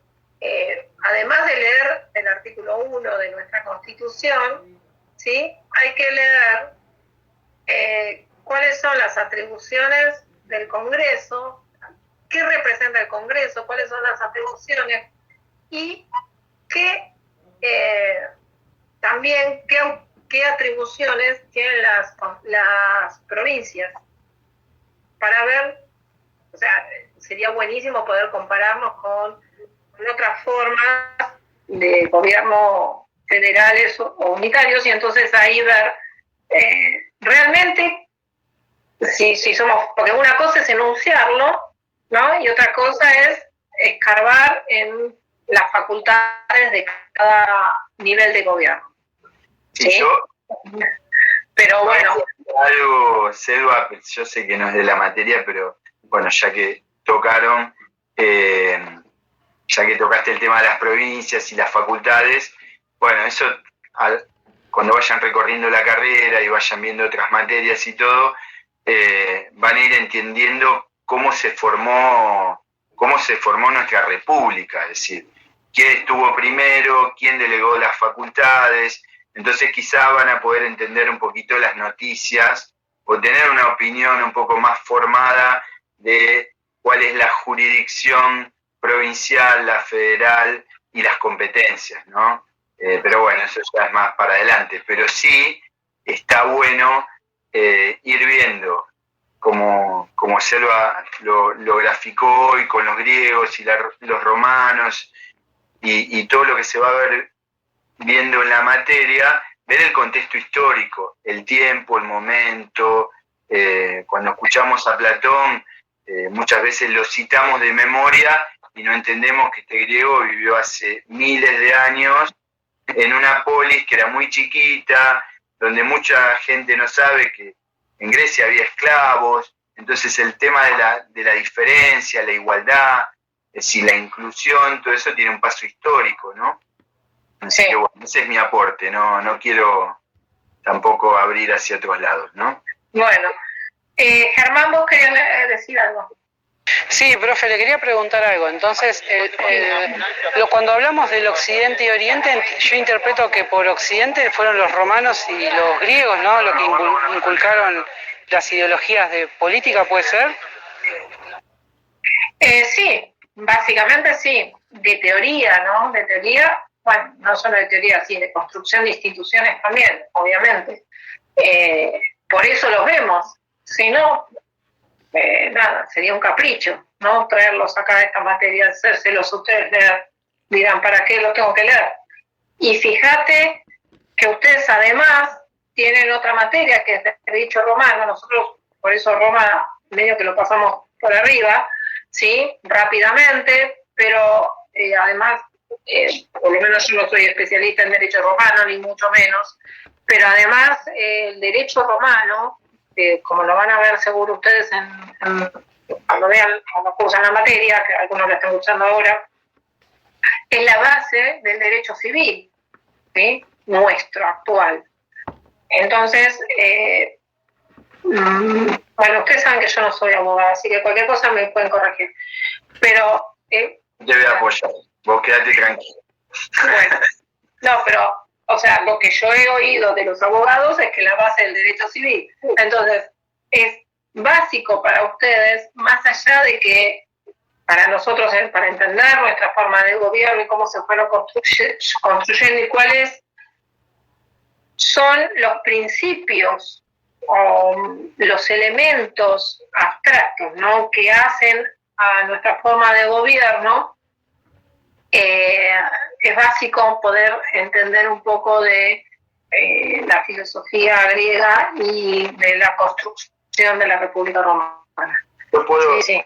Speaker 1: además de leer el artículo 1 de nuestra Constitución, ¿sí? Hay que leer cuáles son las atribuciones del Congreso, qué representa el Congreso, cuáles son las atribuciones y también qué atribuciones tienen las provincias, para ver, o sea, sería buenísimo poder compararnos con otras formas de gobierno federales o unitarios y entonces ahí ver realmente si somos, porque una cosa es enunciarlo, ¿no? Y otra cosa es escarbar en las facultades de cada nivel de gobierno.
Speaker 8: Sí, ¿sí?
Speaker 1: Pero bueno.
Speaker 8: Algo, Selva, yo sé que no es de la materia, pero bueno, ya que tocaron, ya que tocaste el tema de las provincias y las facultades, bueno, eso cuando vayan recorriendo la carrera y vayan viendo otras materias y todo, van a ir entendiendo cómo se formó nuestra república, es decir, quién estuvo primero, quién delegó las facultades. Entonces quizá van a poder entender un poquito las noticias o tener una opinión un poco más formada de cuál es la jurisdicción provincial, la federal y las competencias, ¿no? Pero bueno, eso ya es más para adelante. Pero sí está bueno ir viendo como Selva lo graficó hoy con los griegos y los romanos y todo lo que se va a ver viendo en la materia, ver el contexto histórico, el tiempo, el momento. Cuando escuchamos a Platón, muchas veces lo citamos de memoria y no entendemos que este griego vivió hace miles de años en una polis que era muy chiquita, donde mucha gente no sabe que en Grecia había esclavos. Entonces el tema de la diferencia, la igualdad, es decir, la inclusión, todo eso tiene un paso histórico, ¿no? Así que bueno, ese es mi aporte, no quiero tampoco abrir hacia otros lados, ¿no?
Speaker 1: Bueno, Germán, vos querías decir algo.
Speaker 9: Sí, profe, le quería preguntar algo. Entonces, cuando hablamos del Occidente y Oriente, yo interpreto que por Occidente fueron los romanos y los griegos, ¿no? Lo que inculcaron las ideologías de política, ¿puede ser?
Speaker 1: Sí, básicamente sí, de teoría, ¿no? De teoría, bueno, no solo de teoría, sí, de construcción de instituciones también, obviamente. Por eso los vemos, si no, nada, sería un capricho, ¿no? Traerlos acá a esta materia, hacérselos ustedes leer, dirán, ¿para qué lo tengo que leer? Y fíjate que ustedes además tienen otra materia que es derecho romano. Nosotros, por eso Roma, medio que lo pasamos por arriba, ¿sí? Rápidamente, pero además, por lo menos yo no soy especialista en derecho romano, ni mucho menos, pero además el derecho romano, como lo van a ver seguro ustedes cuando vean, cuando cursan la materia, que algunos la están usando ahora, es la base del derecho civil, ¿sí? Nuestro, actual. Entonces, bueno, ustedes saben que yo no soy abogada, así que cualquier cosa me pueden corregir. Pero...
Speaker 8: debe apoyar, vos quedate tranquilo.
Speaker 1: Bueno, no, pero, o sea, lo que yo he oído de los abogados es que la base del derecho civil. Entonces, es básico para ustedes, más allá de que para nosotros, para entender nuestra forma de gobierno y cómo se fueron construyendo y cuáles son los principios o los elementos abstractos, ¿no?, que hacen a nuestra forma de gobierno, es básico poder entender un poco de la filosofía griega y de la construcción de la República Romana.
Speaker 8: Yo puedo,
Speaker 1: sí.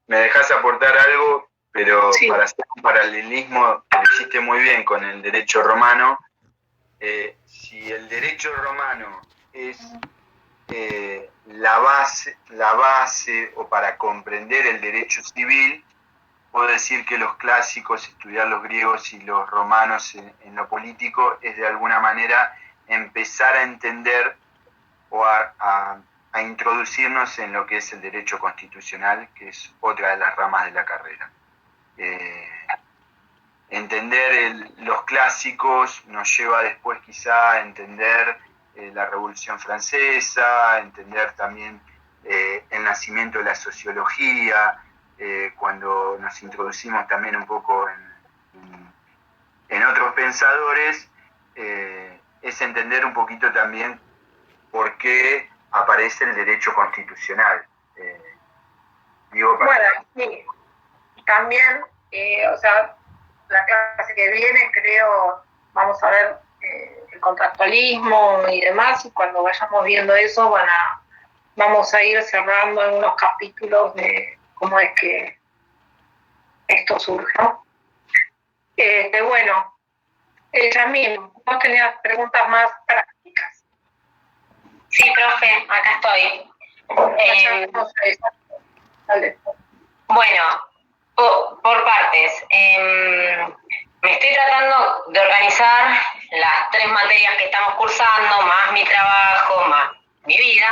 Speaker 8: Me dejas aportar algo, pero
Speaker 1: sí,
Speaker 8: para hacer un paralelismo que lo hiciste muy bien con el derecho romano. Si el derecho romano es la base o para comprender el derecho civil, puedo decir que los clásicos, estudiar los griegos y los romanos en lo político, es de alguna manera empezar a entender o a introducirnos en lo que es el derecho constitucional, que es otra de las ramas de la carrera. Entender los clásicos nos lleva después quizá a entender la Revolución Francesa, entender también el nacimiento de la sociología, cuando nos introducimos también un poco en otros pensadores, es entender un poquito también por qué aparece el derecho constitucional.
Speaker 1: Bueno, sí, también, o sea, la clase que viene, creo, vamos a ver el contractualismo y demás, y cuando vayamos viendo eso vamos a ir cerrando algunos capítulos de cómo es que esto surge, ¿no? Bueno, Yasmín, ¿vos tenías preguntas más prácticas?
Speaker 4: Sí, profe, acá estoy.
Speaker 1: Dale.
Speaker 4: Bueno, por partes. Me estoy tratando de organizar las 3 materias que estamos cursando, más mi trabajo, más mi vida.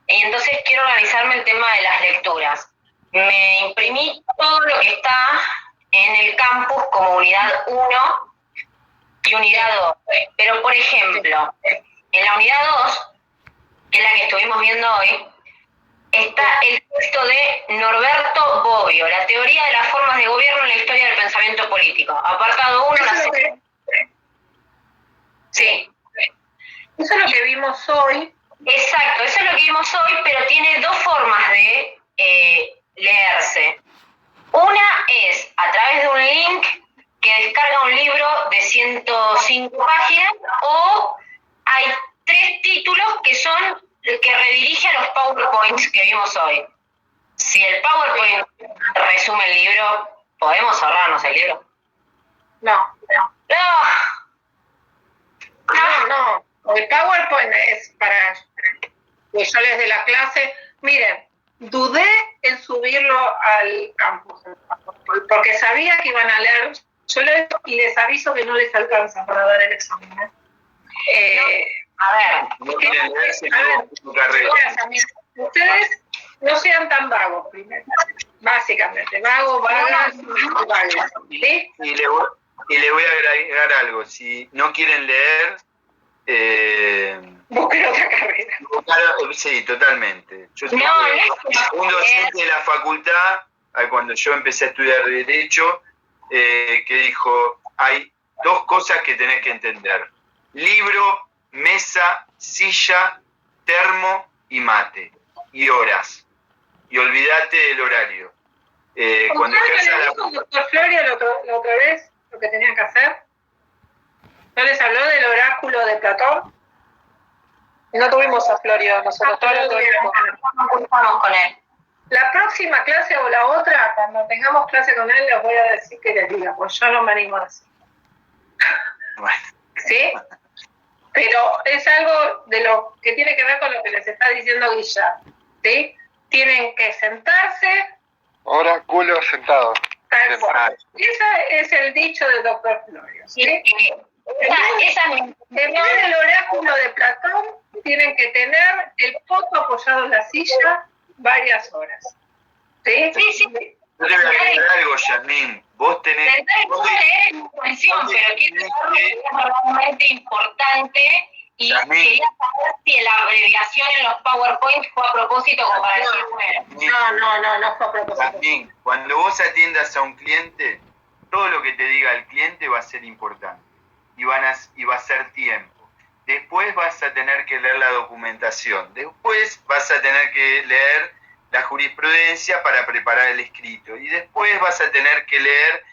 Speaker 4: Y entonces quiero organizarme el tema de las lecturas. Me imprimí todo lo que está en el campus como unidad 1 y unidad 2. Pero, por ejemplo, en la unidad 2, que es la que estuvimos viendo hoy, está el texto de Norberto Bobbio, La teoría de las formas de gobierno en la historia del pensamiento político. Apartado 1, Sí.
Speaker 1: Eso es lo que vimos hoy.
Speaker 4: Exacto, eso es lo que vimos hoy, pero tiene 2 formas de leerse. Una es a través de un link que descarga un libro de 105 páginas, o hay 3 títulos que son que redirige a los PowerPoints que vimos hoy. Si el PowerPoint resume el libro, ¿podemos ahorrarnos el libro?
Speaker 1: No. El PowerPoint es para que yo les dé la clase. Miren, dudé en subirlo al campus, porque sabía que iban a leer. Yo les aviso que no les alcanza para dar el examen.
Speaker 4: A ver,
Speaker 1: ustedes no sean tan vagos, primero. Básicamente, vagas, ¿sí?
Speaker 8: Y le voy a agregar algo. Si no quieren leer,
Speaker 1: busquen otra carrera.
Speaker 8: Sí, totalmente. Yo tuve un docente de la facultad, cuando yo empecé a estudiar Derecho, que dijo, hay 2 cosas que tenés que entender: libro, mesa, silla, termo y mate, y horas. Y olvídate del horario. Cuando
Speaker 1: le dijo el doctor Florio la otra vez lo que tenían que hacer? ¿No les habló del oráculo de Platón?
Speaker 5: No tuvimos a Florio, nosotros todos lo tuvimos.
Speaker 4: No contamos con él.
Speaker 1: La próxima clase o la otra, cuando tengamos clase con él, les voy a decir que les diga, pues yo no me animo a decir.
Speaker 8: Bueno.
Speaker 1: ¿Sí? Pero es algo de lo que tiene que ver con lo que les está diciendo Guillermo, ¿sí? Tienen que sentarse.
Speaker 10: Ahora culo sentado.
Speaker 1: Tal cual. Ese es el dicho del doctor Florio, ¿sí? En vez del oráculo de Platón, tienen que tener el poto apoyado en la silla varias horas. ¿Sí?
Speaker 4: Sí.
Speaker 8: Yo te voy a agregar algo, Yasmín. Vos tenés...
Speaker 4: Pero tiene algo realmente importante y
Speaker 8: Yasmín.
Speaker 4: quería saber si la abreviación en los PowerPoint fue a propósito como para decir, bueno.
Speaker 1: No fue a propósito.
Speaker 8: Yasmín, cuando vos atiendas a un cliente, todo lo que te diga el cliente va a ser importante y va a ser tiempo. Después vas a tener que leer la documentación. Después vas a tener que leer la jurisprudencia para preparar el escrito. Y después vas a tener que leer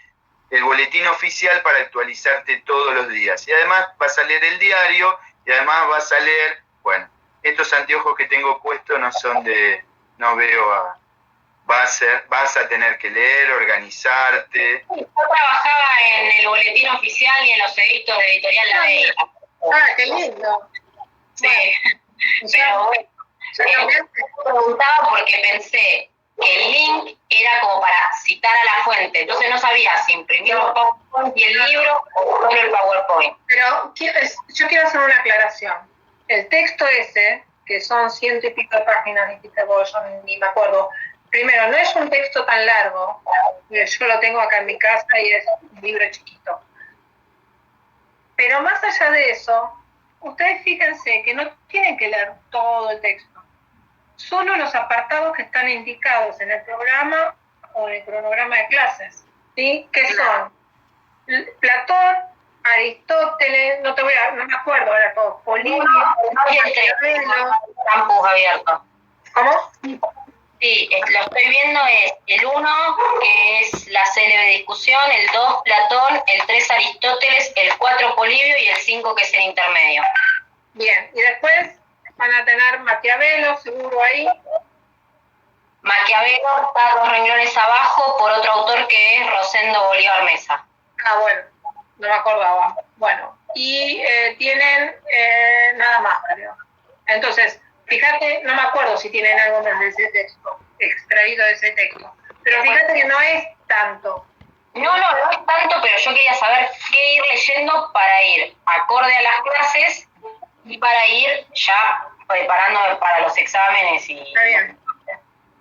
Speaker 8: el boletín oficial para actualizarte todos los días. Y además vas a leer el diario y además vas a leer, bueno, estos anteojos que tengo puestos no son de, no veo a... Vas a tener que leer, organizarte.
Speaker 4: Yo trabajaba en el boletín oficial y en los edictos de Editorial La Bella.
Speaker 1: Qué lindo.
Speaker 4: Sí, pero bueno, preguntaba porque pensé que el link era como para citar a la fuente, entonces no sabía si imprimir el PowerPoint y el libro o solo el PowerPoint.
Speaker 1: Pero yo quiero hacer una aclaración. El texto ese, que son 100 y pico de páginas, dijiste vos, yo ni me acuerdo. Primero, no es un texto tan largo, yo lo tengo acá en mi casa y es un libro chiquito. Pero más allá de eso, ustedes fíjense que no tienen que leer todo el texto. Solo los apartados que están indicados en el programa o en el cronograma de clases, ¿sí? Que son Platón, Aristóteles, no me acuerdo ahora todo, Polibio,
Speaker 4: Campus abierto.
Speaker 1: ¿Cómo?
Speaker 4: Sí, lo estoy viendo, es el 1, que es la célebre discusión, el 2, Platón, el 3, Aristóteles, el 4, Polibio y el 5, que es el intermedio.
Speaker 1: Bien, y después van a tener Maquiavelo, seguro ahí.
Speaker 4: Maquiavelo está 2 renglones abajo por otro autor que es Rosendo Bolívar Mesa.
Speaker 1: Bueno, no me acordaba. Bueno, y tienen nada más, creo. Entonces, fíjate, no me acuerdo si tienen algo más de ese texto, extraído de ese texto, pero fíjate que no es tanto.
Speaker 4: No es tanto, pero yo quería saber qué ir leyendo para ir acorde a las clases y para ir ya preparándome para los exámenes.
Speaker 1: Está bien.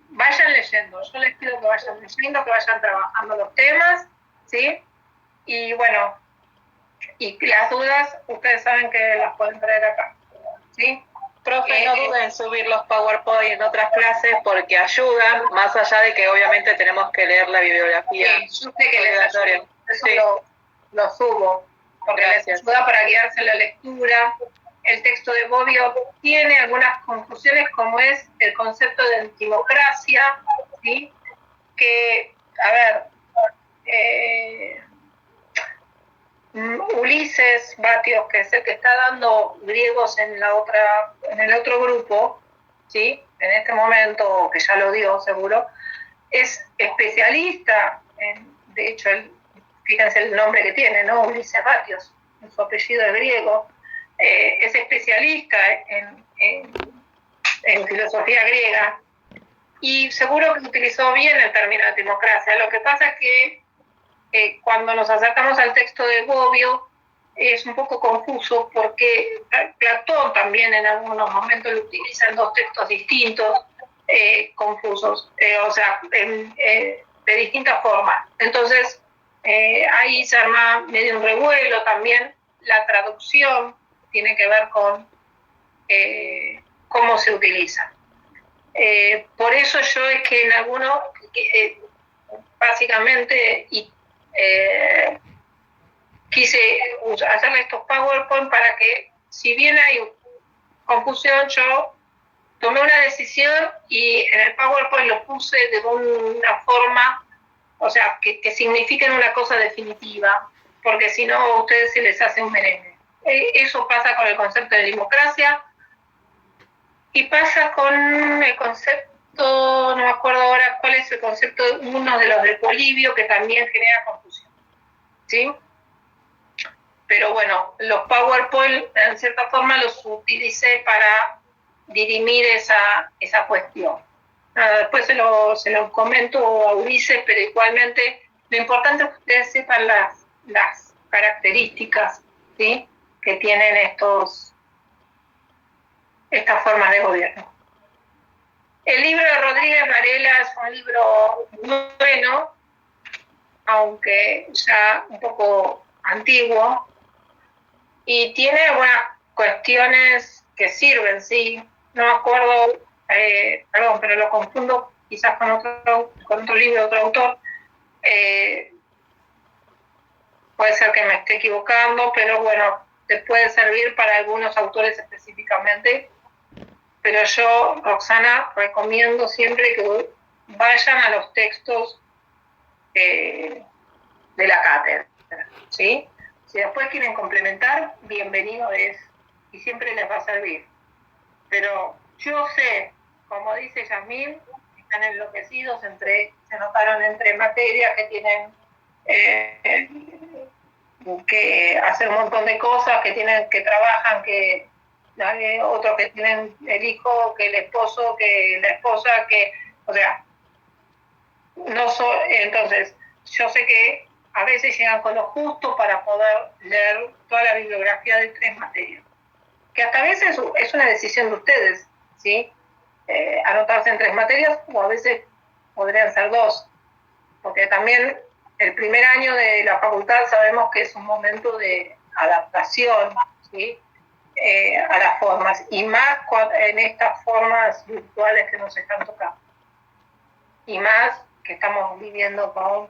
Speaker 1: Vayan leyendo, yo les pido que vayan leyendo, que vayan trabajando los temas, ¿sí? Y bueno, y las dudas, ustedes saben que las pueden traer acá, ¿sí?
Speaker 5: Profe, no duden en subir los PowerPoint en otras clases porque ayudan, más allá de que obviamente tenemos que leer la bibliografía.
Speaker 1: Sí, yo sé que les ayuda, eso lo subo, porque les ayuda para guiarse en la lectura. El texto de Bobbio tiene algunas conclusiones, como es el concepto de antimocracia, ¿sí? Que, a ver, Ulises Batios, que es el que está dando griegos en el otro grupo, ¿sí? En este momento, que ya lo dio seguro, es especialista de hecho, fíjense el nombre que tiene, ¿no? Ulises Batios, su apellido es griego, es especialista en filosofía griega y seguro que utilizó bien el término antimocracia. Lo que pasa es que cuando nos acercamos al texto de Bobbio es un poco confuso porque Platón también en algunos momentos lo utiliza en 2 textos distintos, confusos, o sea, de distintas formas. Entonces, ahí se arma medio un revuelo también. La traducción tiene que ver con cómo se utiliza. Por eso yo es que en algunos, básicamente, quise hacerle estos PowerPoint para que, si bien hay confusión, yo tomé una decisión y en el PowerPoint lo puse de una forma, o sea, que signifiquen una cosa definitiva, porque si no a ustedes se les hace un merengue. Eso pasa con el concepto de democracia. Y pasa con el concepto, no me acuerdo ahora cuál es el concepto, uno de los del polibio, que también genera confusión, ¿sí? Pero bueno, los PowerPoint en cierta forma los utilicé para dirimir esa cuestión. Después se lo comento a Ulises, pero igualmente lo importante es que ustedes sepan las características, ¿sí?, que tienen estas formas de gobierno. El libro de Rodríguez Varela es un libro muy bueno, aunque ya un poco antiguo, y tiene algunas cuestiones que sirven, sí. No me acuerdo, perdón, pero lo confundo quizás con otro libro de otro autor. Puede ser que me esté equivocando, pero bueno, te puede servir para algunos autores específicamente. Pero yo, Roxana, recomiendo siempre que vayan a los textos de la cátedra, ¿sí? Si después quieren complementar, bienvenido es, y siempre les va a servir. Pero yo sé, como dice Yasmín, están enloquecidos, se notaron entre materias que tienen que hacer un montón de cosas, que trabajan, que otros que tienen el hijo, que el esposo, que la esposa, o sea, entonces, yo sé que a veces llegan con lo justo para poder leer toda la bibliografía de 3 materias, que hasta a veces es una decisión de ustedes, ¿sí? Anotarse en 3 materias, o a veces podrían ser 2, porque también el primer año de la facultad sabemos que es un momento de adaptación, ¿sí?, a las formas, y más en estas formas virtuales que nos están tocando. Y más que estamos viviendo con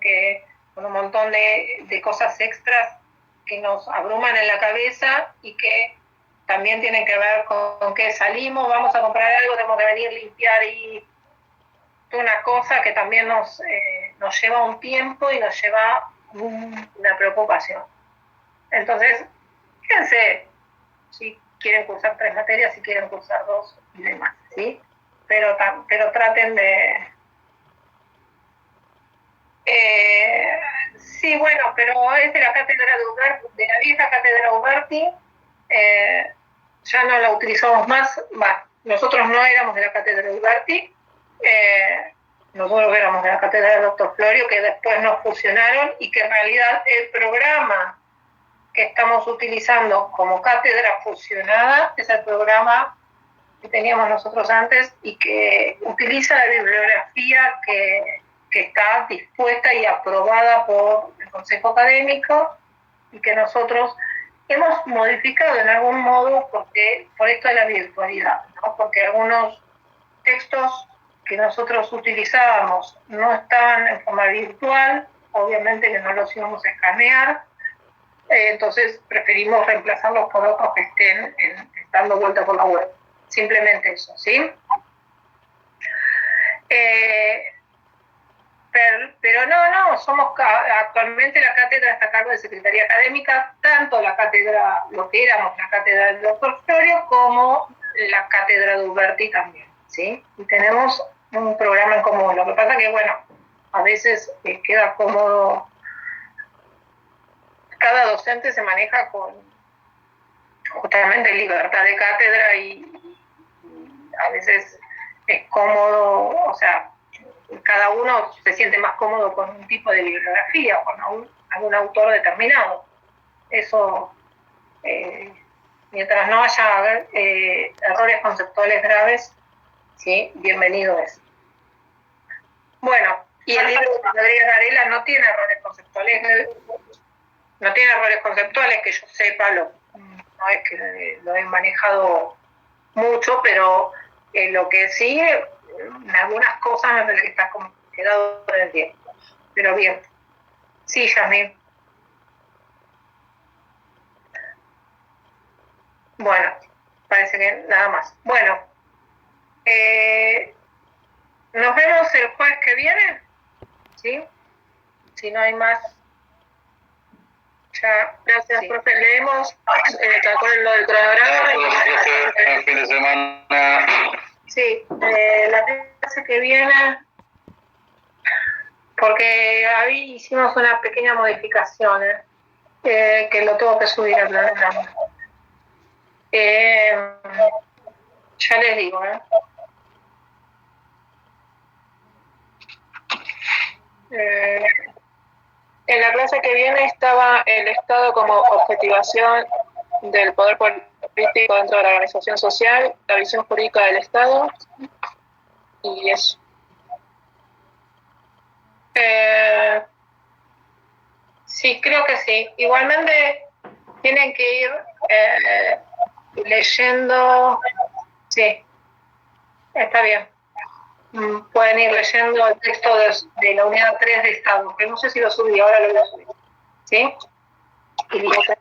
Speaker 1: un montón de cosas extras que nos abruman en la cabeza y que también tienen que ver con que salimos, vamos a comprar algo, tenemos que venir, limpiar y una cosa que también nos lleva un tiempo y nos lleva una preocupación. Entonces, fíjense, si quieren cursar 3 materias, si quieren cursar 2 y demás, ¿sí? Pero traten de... sí, bueno, pero es de la cátedra de la vieja cátedra Uberti, ya no la utilizamos más, nosotros no éramos de la cátedra de Uberti, nosotros éramos de la cátedra del doctor Florio, que después nos fusionaron, y que en realidad el programa que estamos utilizando como cátedra fusionada es el programa que teníamos nosotros antes y que utiliza la bibliografía que está dispuesta y aprobada por el Consejo Académico, y que nosotros hemos modificado en algún modo por esto de la virtualidad, ¿no? Porque algunos textos que nosotros utilizábamos no estaban en forma virtual, obviamente que no los íbamos a escanear, entonces preferimos reemplazarlos por otros que estén dando vuelta por la web. Simplemente eso, ¿sí? Pero no, actualmente la cátedra está a cargo de Secretaría Académica, tanto la cátedra, lo que éramos la cátedra del doctor Florio, como la cátedra de Uberti también, ¿sí? Y tenemos un programa en común. Lo que pasa que, bueno, a veces queda cómodo, cada docente se maneja con justamente libertad de cátedra y a veces es cómodo, o sea, cada uno se siente más cómodo con un tipo de bibliografía o con algún autor determinado. Eso, mientras no haya errores conceptuales graves, sí, bienvenido es. Bueno, y el libro de Rodríguez Varela no tiene errores conceptuales, que yo sepa, no es que lo he manejado mucho, pero lo que sí, en algunas cosas me parece que está como quedado en el tiempo. Pero bien. Sí, Yasmín. Bueno, parece que nada más. Bueno, nos vemos el jueves que viene, ¿sí? Si no hay más. Ya
Speaker 5: Gracias, profe. Leemos con lo del cronograma.
Speaker 10: Buen fin de semana.
Speaker 1: Sí, la clase que viene, porque ahí hicimos una pequeña modificación, que lo tengo que subir al programa. Ya les digo,
Speaker 5: En la clase que viene estaba el Estado como objetivación del poder político dentro de la organización social, la visión jurídica del Estado y eso.
Speaker 1: Sí, creo que sí. Igualmente tienen que ir leyendo. Sí, está bien. Pueden ir leyendo el texto de la unidad 3 de Estado, que no sé si lo subí, ahora lo voy a subir. ¿Sí? Y digo que...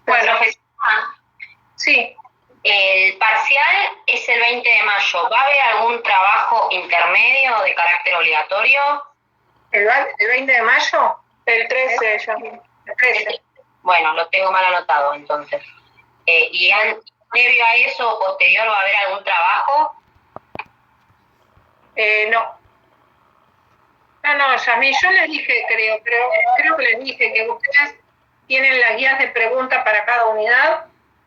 Speaker 1: Bueno, sí.
Speaker 4: El parcial es el 20 de mayo. ¿Va a haber algún trabajo intermedio de carácter obligatorio?
Speaker 1: ¿El 20 de mayo?
Speaker 5: El 13 ya.
Speaker 1: El 13.
Speaker 4: Bueno, lo tengo mal anotado entonces. ¿Y previo a eso o posterior va a haber algún trabajo?
Speaker 1: No, Yasmín, yo les dije, creo que les dije que ustedes tienen las guías de preguntas para cada unidad,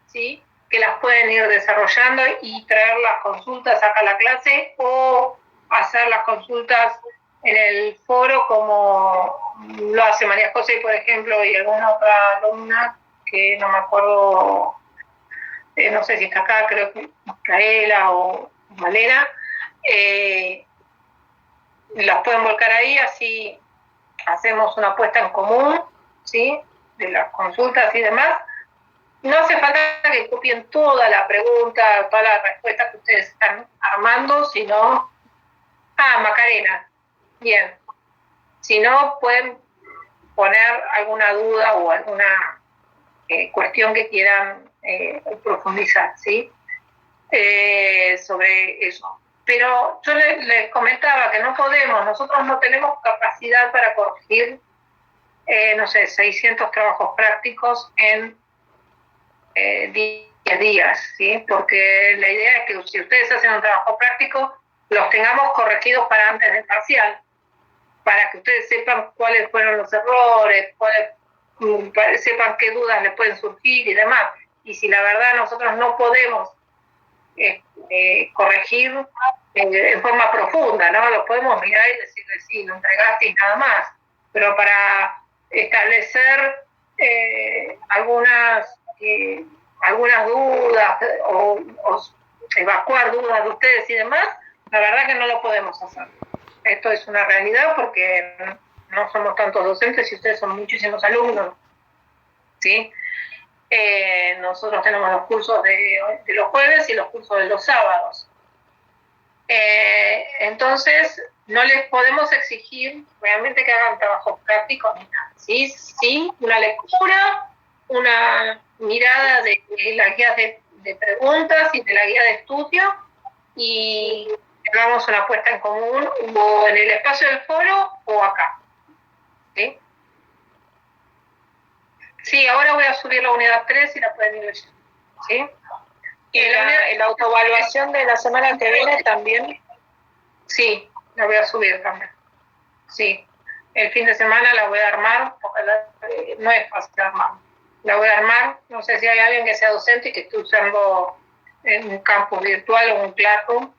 Speaker 1: ¿sí? Que las pueden ir desarrollando y traer las consultas acá a la clase o hacer las consultas en el foro como lo hace María José, por ejemplo, y alguna otra alumna que no me acuerdo, no sé si está acá, creo que Micaela o Malena, las pueden volcar ahí, así hacemos una puesta en común, ¿sí? De las consultas y demás. No hace falta que copien toda la pregunta, toda la respuesta que ustedes están armando, sino... Macarena, bien. Si no, pueden poner alguna duda o alguna cuestión que quieran profundizar, ¿sí? Sobre eso. Pero yo les comentaba que no podemos, nosotros no tenemos capacidad para corregir, 600 trabajos prácticos en 10 días, ¿sí? Porque la idea es que si ustedes hacen un trabajo práctico, los tengamos corregidos para antes del parcial, para que ustedes sepan cuáles fueron los errores, sepan qué dudas les pueden surgir y demás. Y si la verdad nosotros no podemos corregir en forma profunda, ¿no? Lo podemos mirar y decirle, sí, lo entregaste y nada más. Pero para establecer algunas dudas o evacuar dudas de ustedes y demás, la verdad que no lo podemos hacer. Esto es una realidad porque no somos tantos docentes y ustedes son muchísimos alumnos, ¿sí? Nosotros tenemos los cursos de los jueves y los cursos de los sábados. Entonces, no les podemos exigir realmente que hagan trabajos prácticos ni nada. Sí, una lectura, una mirada de las guías de preguntas y de la guía de estudio y hagamos una puesta en común o en el espacio del foro o acá. ¿Sí? Sí, ahora voy a subir la unidad 3 y la pueden ir leyendo. ¿Sí?
Speaker 5: ¿Y la autoevaluación de la semana que viene también?
Speaker 1: Sí, la voy a subir también. Sí, el fin de semana la voy a armar, porque no es fácil armar. La voy a armar, no sé si hay alguien que sea docente y que esté usando en un campus virtual o un classroom,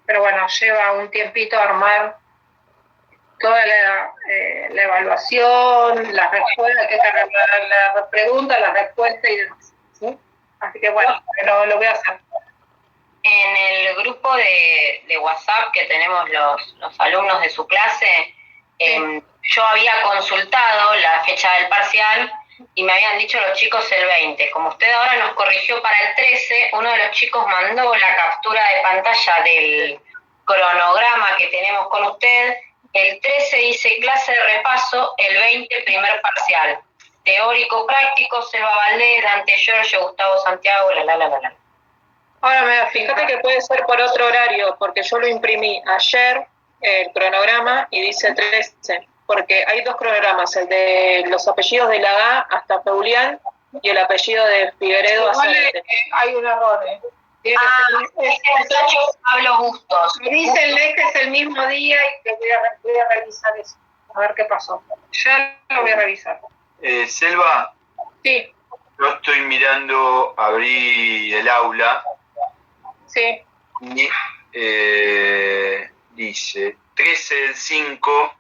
Speaker 1: pero bueno, lleva un tiempito armar toda la evaluación, las respuestas, la pregunta, la respuesta y demás. ¿Sí? Así que bueno, lo voy a hacer.
Speaker 4: En el grupo de WhatsApp que tenemos los alumnos de su clase, yo había consultado la fecha del parcial y me habían dicho los chicos el 20. Como usted ahora nos corrigió para el 13, uno de los chicos mandó la captura de pantalla del cronograma que tenemos con usted. El 13 dice clase de repaso, el 20 primer parcial. Teórico práctico, Selva Valdés, Dante Giorgio, Gustavo Santiago, la.
Speaker 5: Ahora, fíjate que puede ser por otro horario, porque yo lo imprimí ayer, el cronograma, y dice 13. porque hay dos cronogramas, el de los apellidos de la A hasta Peulián y el apellido de Figueredo a Zárate.
Speaker 1: Hay un error, Tiene que ser
Speaker 4: Pablo Bustos.
Speaker 1: Dícenle que es el mismo día y que voy a revisar eso, a ver qué pasó. Ya lo voy a revisar.
Speaker 8: Selva,
Speaker 1: Sí,
Speaker 8: yo estoy mirando, abrí el aula
Speaker 1: sí.
Speaker 8: y dice 13/5,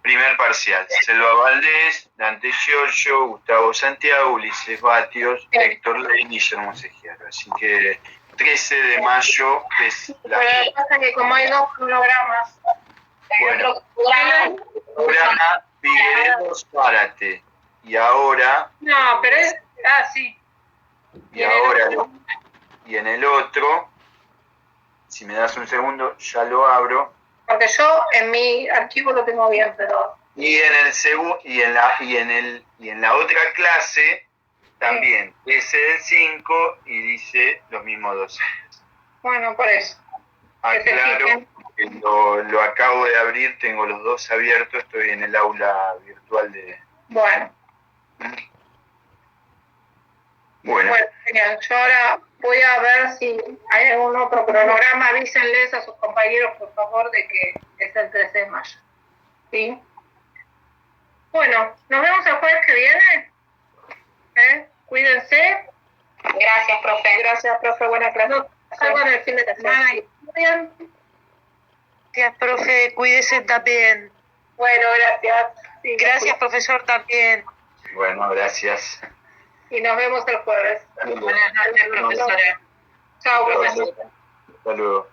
Speaker 8: primer parcial. Selva Valdés, Dante Giorgio, Gustavo Santiago, Ulises Batios, Héctor Ley, Guillermo Segiaro. Así que 13 de mayo es la...
Speaker 1: Pero lo que pasa es que como hay dos cronogramas,
Speaker 8: Bueno, programa Figueredo Zárate. Y ahora...
Speaker 1: no, pero es... Ah, sí.
Speaker 8: Y ahora... Y en el otro, si me das un segundo, ya lo abro.
Speaker 1: Porque yo en mi archivo lo tengo bien, pero...
Speaker 8: Y en el segundo, y en la otra clase también, 13/5 y dice los mismos docentes.
Speaker 1: Bueno, por eso.
Speaker 8: Aclaro que lo acabo de abrir, tengo los dos abiertos, estoy en el aula virtual de...
Speaker 1: Bueno.
Speaker 8: Bueno,
Speaker 1: Genial. Yo ahora voy a ver si hay algún otro cronograma. Avísenles a sus compañeros, por favor, de que es el 13 de mayo. ¿Sí? Bueno, nos vemos el jueves que viene. Cuídense.
Speaker 4: Gracias, profe.
Speaker 1: Gracias, profe. Buena clase. Salgan el fin de semana y estudian.
Speaker 5: Gracias, profe, cuídese también.
Speaker 1: Bueno, gracias. Sí,
Speaker 5: Gracias, profesor, también.
Speaker 8: bueno, gracias.
Speaker 1: Y nos vemos el jueves.
Speaker 8: Hasta luego.
Speaker 1: Buenas noches, profesora. Chao, profesor.
Speaker 8: Hasta luego.